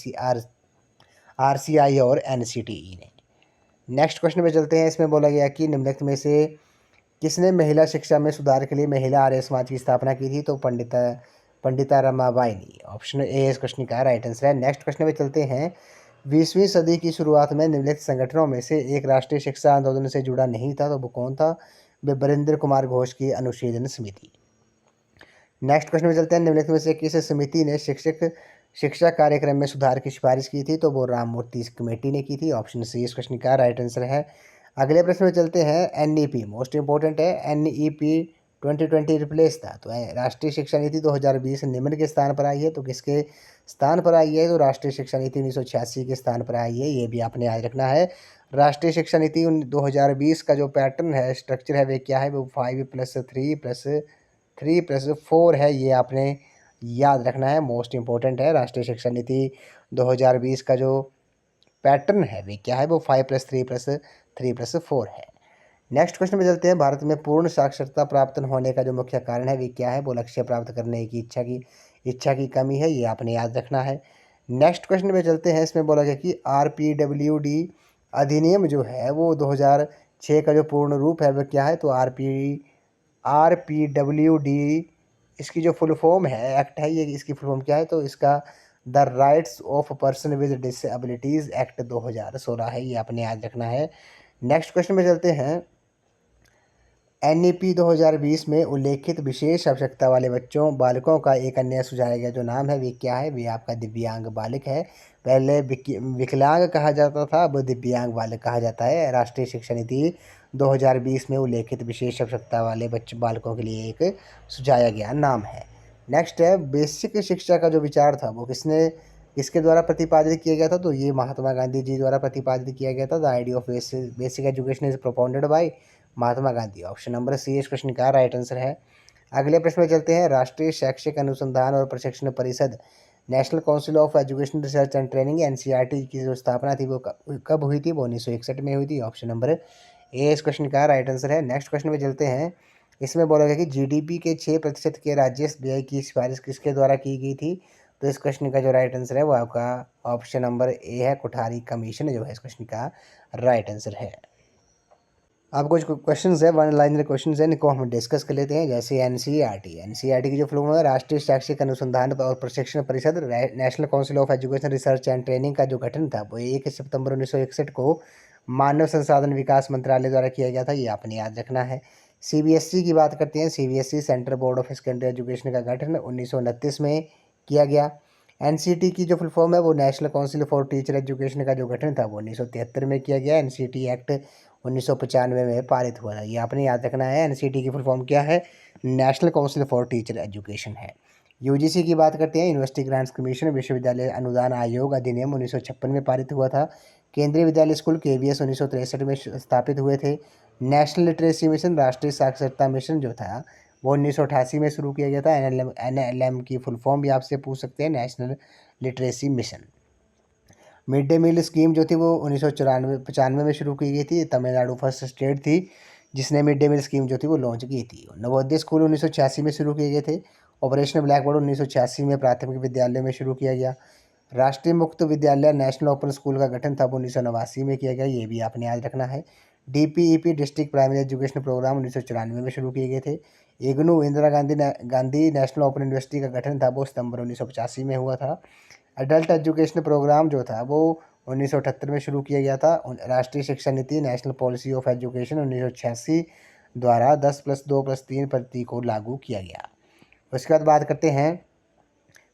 RCI और NCTE ने। नेक्स्ट क्वेश्चन में चलते हैं, इसमें बोला गया कि निम्नलिखित में से किसने महिला शिक्षा में सुधार के लिए महिला आर्य समाज की स्थापना की थी? तो पंडित पंडिता रमाबाई ने। ऑप्शन ए इस क्वेश्चन का राइट आंसर है। नेक्स्ट क्वेश्चन में चलते हैं। 20वीं सदी की शुरुआत में निम्नलिखित संगठनों में से एक राष्ट्रीय शिक्षा आंदोलन से जुड़ा नहीं था, तो वो कौन था? वे बरिंदर कुमार घोष की अनुच्छेदन समिति। नेक्स्ट क्वेश्चन में चलते हैं। निम्नलिखित में से किस समिति ने शिक्षक शिक्षा कार्यक्रम में सुधार की सिफारिश की थी? तो वो राममूर्ति कमेटी ने की थी। ऑप्शन सी इस क्वेश्चन का राइट आंसर है। अगले प्रश्न में चलते हैं। एनईपी मोस्ट इंपॉर्टेंट है। एनईपी 2020 रिप्लेस था, तो राष्ट्रीय शिक्षा नीति 2020 निम्न के स्थान पर आई है, तो किसके स्थान पर आई है? तो राष्ट्रीय शिक्षा नीति 1986 के स्थान पर आई है। ये भी आपने याद रखना है। राष्ट्रीय शिक्षा नीति 2020 का जो पैटर्न है, स्ट्रक्चर है, वे क्या है? वो 5+3+3+4 है। ये आपने याद रखना है, मोस्ट इंपॉर्टेंट है। राष्ट्रीय शिक्षा नीति 2020 का जो पैटर्न है वे क्या है? वो 5+3+3+4 है। नेक्स्ट क्वेश्चन में चलते हैं। भारत में पूर्ण साक्षरता प्राप्त होने का जो मुख्य कारण है वे क्या है? वो लक्ष्य प्राप्त करने की इच्छा की कमी है। ये आपने याद रखना है। नेक्स्ट क्वेश्चन में चलते हैं। इसमें बोला गया कि RPWD अधिनियम जो है वो 2006 का जो पूर्ण रूप है वह क्या है? तो RPWD इसकी जो फुल फॉर्म है, एक्ट है, ये इसकी फुल फॉर्म क्या है? तो इसका the rights of person with disabilities act 2016 है। ये आपने याद रखना है। नेक्स्ट क्वेश्चन में चलते हैं। NEP 2020 में उल्लेखित विशेष आवश्यकता वाले बालकों का एक अन्य सुझाया गया जो नाम है वे क्या है? वे आपका दिव्यांग बालक है। पहले विकलांग कहा जाता था, अब दिव्यांग बालक कहा जाता है। राष्ट्रीय शिक्षा नीति 2020 में उल्लेखित विशेष आवश्यकता वाले बालकों के लिए एक सुझाया गया नाम है। नेक्स्ट है। बेसिक शिक्षा का जो विचार था वो किसके द्वारा प्रतिपादित किया गया था? तो ये महात्मा गांधी जी द्वारा प्रतिपादित किया गया था। The idea of basic education is propounded by Mahatma Gandhi. Option number C इस क्वेश्चन का राइट आंसर है। अगले प्रश्न में चलते हैं। राष्ट्रीय शैक्षिक अनुसंधान और प्रशिक्षण परिषद national council of education research and training NCERT की जो स्थापना थी वो कब हुई थी? वो 1961 में हुई थी। ऑप्शन नंबर ए इस क्वेश्चन का राइट आंसर है। नेक्स्ट क्वेश्चन में चलते हैं। इसमें बोला गया कि GDP के 6% के राज्य व्यय की सिफारिश किसके द्वारा की गई थी? तो इस क्वेश्चन का जो राइट आंसर है वो आपका ऑप्शन नंबर ए है, कोठारी कमीशन जो है इस क्वेश्चन का राइट आंसर है। अब कुछ क्वेश्चंस है, वन लाइनर क्वेश्चंस है, इनको हम डिस्कस कर लेते हैं। जैसे एनसीईआरटी की जो फुल फॉर्म है राष्ट्रीय शैक्षिक अनुसंधान और प्रशिक्षण परिषद। National council of education research and training का जो गठन था वो 1 सितंबर 1961 को मानव संसाधन विकास मंत्रालय द्वारा किया गया था। ये आपने याद रखना है। CBSE की बात करते हैं। CBSE central board of secondary education का गठन 1929 में किया गया। NCT की जो फुल फॉर्म है वो national council for teacher education का जो गठन था वो 1973 में किया गया। NCT एक्ट 1995 में पारित हुआ था। ये आपने याद रखना है। NCT की फुल फॉर्म क्या है? National council for teacher education है। UGC की बात करते हैं। यूनिवर्सिटी ग्रांट्स कमीशन विश्वविद्यालय अनुदान आयोग अधिनियम 1956 में पारित हुआ था। केंद्रीय विद्यालय स्कूल KVS 1963 में स्थापित हुए थे। नेशनल लिटरेसी मिशन राष्ट्रीय साक्षरता मिशन जो था वो 1988 में शुरू किया गया था। NLM की फुल फॉर्म भी आपसे पूछ सकते हैं, national literacy mission. Mid day meal scheme जो थी वो 1995 में शुरू की गई थी। तमिलनाडु फर्स्ट स्टेट थी जिसने मिड डे मील स्कीम जो थी वो लॉन्च की थी। नवोदय स्कूल 1986 में शुरू किए गए थे। ऑपरेशन ब्लैक बोर्ड 1986 में प्राथमिक विद्यालय में शुरू किया गया। राष्ट्रीय मुक्त विद्यालय नेशनल ओपन स्कूल का गठन था वो 1989 में किया गया। ये भी आपने याद रखना है। DPEP district primary education programme 1994 में शुरू किए गए थे। IGNOU Indira Gandhi national open university का गठन था वो सितंबर 1985 में हुआ था। अडल्ट एजुकेशन प्रोग्राम जो था वो 1978 में शुरू किया गया था। राष्ट्रीय शिक्षा नीति नेशनल पॉलिसी ऑफ एजुकेशन 1986 द्वारा 10+2+3 पद्धति को लागू किया गया। उसके बाद बात करते हैं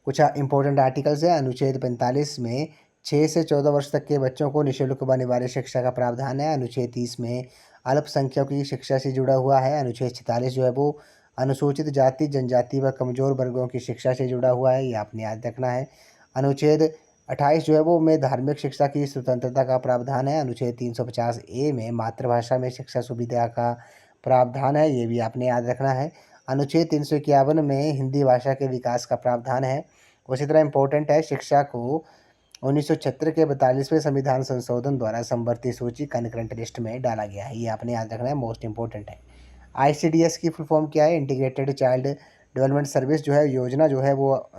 कुछ इंपॉर्टेंट आर्टिकल्स है। अनुच्छेद 45 में 6 से 14 वर्ष तक के बच्चों को निःशुल्क व अनिवार्य शिक्षा का प्रावधान है। अनुच्छेद 30 में अल्पसंख्यकों की शिक्षा से जुड़ा हुआ है। अनुच्छेद 46 जो है वो अनुसूचित जाति जनजाति व कमजोर वर्गों की शिक्षा से जुड़ा हुआ है। ये आपने याद रखना है। अनुच्छेद 28 जो है वो में धार्मिक शिक्षा की स्वतंत्रता का प्रावधान है। अनुच्छेद 350A में मातृभाषा में शिक्षा सुविधा का प्रावधान है। ये भी आपने याद रखना है। अनुच्छेद 351 में हिंदी भाषा के विकास का प्रावधान है। उसी तरह इम्पोर्टेंट है, शिक्षा को 1976 के 42वें संविधान संशोधन द्वारा संवर्ती सूची कनकरेंट लिस्ट में डाला गया है। ये आपने याद रखना है, मोस्ट इंपॉर्टेंट है। ICDS की फुल फॉर्म क्या है? इंटीग्रेटेड चाइल्ड डेवलपमेंट सर्विस जो है योजना जो है वो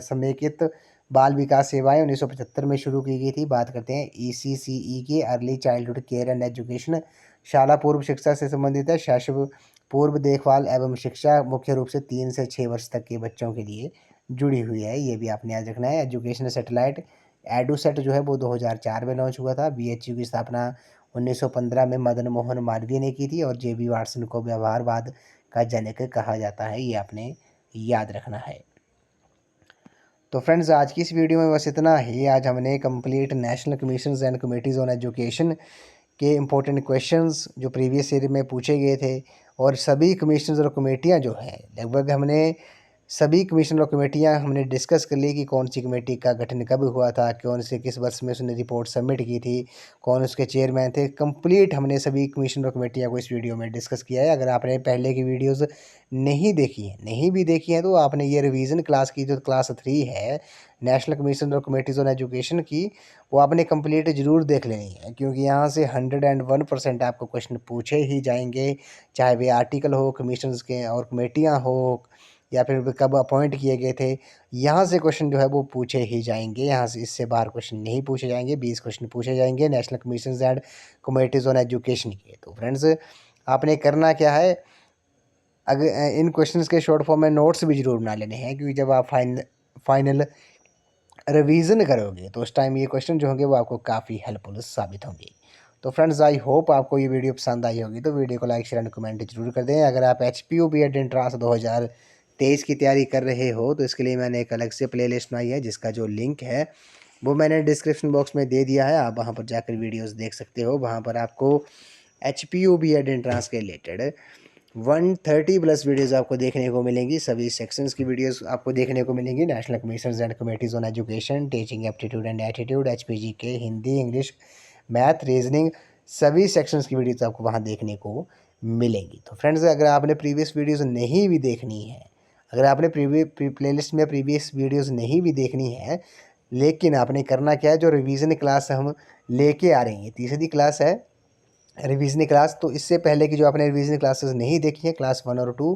समेकित बाल विकास सेवाएं 1975 में शुरू की गई थी। बात करते हैं ECCE की, early childhood care and education शाला पूर्व शिक्षा से संबंधित है। शैशव पूर्व देखभाल एवं शिक्षा मुख्य रूप से 3 से 6 वर्ष तक के बच्चों के लिए जुड़ी हुई है, ये भी आपने याद रखना है। एजुकेशनल सैटेलाइट एडुसेट जो है वो 2004 में लॉन्च हुआ था। बीएचयू की स्थापना 1915 में मदन मोहन मालवीय ने की थी और जेबी वाटसन को व्यवहारवाद का जनक कहा जाता है, ये आपने याद रखना है। तो फ्रेंड्स आज की इस वीडियो में बस इतना ही। आज हमने complete national commissions and committees on education के इम्पोर्टेंट क्वेश्चंस जो प्रीवियस ईयर में पूछे गए थे और सभी कमीशंस और कमेटियाँ जो हैं लगभग हमने सभी कमीशन और कमेटियाँ हमने डिस्कस कर ली कि कौन सी कमेटी का गठन कब हुआ था, कौन से किस वर्ष में उसने रिपोर्ट सबमिट की थी, कौन उसके चेयरमैन थे। कंप्लीट हमने सभी कमीशन और कमेटियाँ को इस वीडियो में डिस्कस किया है। अगर आपने पहले की वीडियोस नहीं भी देखी हैं तो आपने ये रिवीजन क्लास की जो क्लास 3 है नेशनल कमीशन और कमेटीज़ ऑन एजुकेशन की, वो आपने कंप्लीट ज़रूर देख लेनी है, क्योंकि यहाँ से 101% आपको क्वेश्चन पूछे ही जाएंगे, चाहे वे आर्टिकल हो, कमीशंस के और कमेटियाँ हो, या फिर वे कब अपॉइंट किए गए थे। यहाँ से क्वेश्चन जो है वो पूछे ही जाएंगे, यहाँ से इससे बाहर क्वेश्चन नहीं पूछे जाएंगे। 20 क्वेश्चन पूछे जाएंगे national commissions and committees on education के। तो फ्रेंड्स आपने करना क्या है, अगर इन क्वेश्चंस के शॉर्ट फॉर्म में नोट्स भी जरूर बना लेने हैं, क्योंकि जब आप फाइनल रिवीजन करोगे तो उस टाइम ये क्वेश्चन जो होंगे वो आपको काफ़ी हेल्पफुल साबित होंगे। तो फ्रेंड्स आई होप आपको ये वीडियो पसंद आई होगी, तो वीडियो को लाइक शेयर एंड कमेंट जरूर कर दें। अगर आप HPU B.Ed एंट्रांस 2023 की तैयारी कर रहे हो तो इसके लिए मैंने एक अलग से प्लेलिस्ट बनाई है, जिसका जो लिंक है वो मैंने डिस्क्रिप्शन बॉक्स में दे दिया है। आप वहाँ पर जाकर वीडियोस देख सकते हो। वहाँ पर आपको HPU B.Ed एंट्रांस के रिलेटेड 130 प्लस वीडियोस आपको देखने को मिलेंगी। सभी सेक्शंस की वीडियोस आपको देखने को मिलेंगी। National commissions and committees on education, teaching aptitude and attitude, HPGK, Hindi, English, math, reasoning, सभी सेक्शंस की वीडियोस आपको वहाँ देखने को मिलेंगी। तो फ्रेंड्स अगर आपने प्रीवियस वीडियोस नहीं भी देखनी है, अगर आपने प्लेलिस्ट में प्रीवियस वीडियोस नहीं भी देखनी है, लेकिन आपने करना क्या है, जो रिवीजन क्लास हम लेके आ रहे हैं, तीसरी क्लास है रिवीजन क्लास, तो इससे पहले की जो आपने रिवीजन क्लासेस नहीं देखी है क्लास 1 और 2,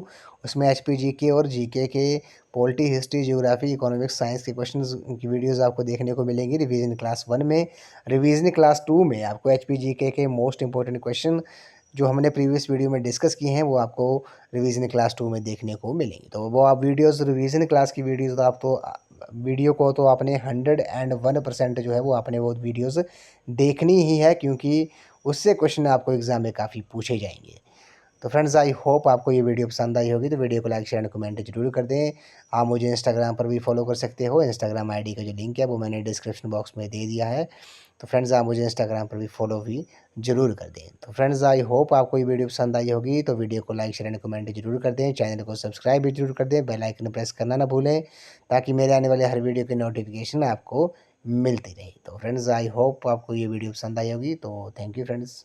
उसमें HPGK और GK के polity, history, geography, economics, science के क्वेश्चंस की वीडियोस आपको देखने को मिलेंगी रिवीजन क्लास 1 में। रिवीजन क्लास 2 में आपको HPGK के मोस्ट इंपॉर्टेंट क्वेश्चन जो हमने प्रीवियस वीडियो में डिस्कस किए हैं वो आपको रिवीजन क्लास 2 में देखने को मिलेंगी। तो वो आप वीडियोज़ रिवीजन क्लास की वीडियोज़ तो आप तो वीडियो को तो आपने 101% जो है वो आपने वो वीडियोज़ देखनी ही है, क्योंकि उससे क्वेश्चन आपको एग्ज़ाम में काफ़ी पूछे जाएंगे। तो फ्रेंड्स आई होप आपको ये वीडियो पसंद आई होगी, तो वीडियो को लाइक शेयर एंड कमेंट जरूर कर दें। आप मुझे इंस्टाग्राम पर भी फॉलो कर सकते हो। इंस्टाग्राम आईडी का जो लिंक है वो मैंने डिस्क्रिप्शन बॉक्स में दे दिया है। तो फ्रेंड्स आप मुझे इंस्टाग्राम पर भी फॉलो भी जरूर कर दें। तो फ्रेंड्स आई होप आपको ये वीडियो पसंद आई होगी, तो वीडियो को लाइक शेयर एंड कमेंट जरूर कर दें। चैनल को सब्सक्राइब भी जरूर कर दें, बेल आइकन प्रेस करना ना भूलें, ताकि मेरे आने वाले हर वीडियो की नोटिफिकेशन आपको मिलती रहे। तो फ्रेंड्स आई होप आपको ये वीडियो पसंद आई होगी। तो थैंक यू फ्रेंड्स।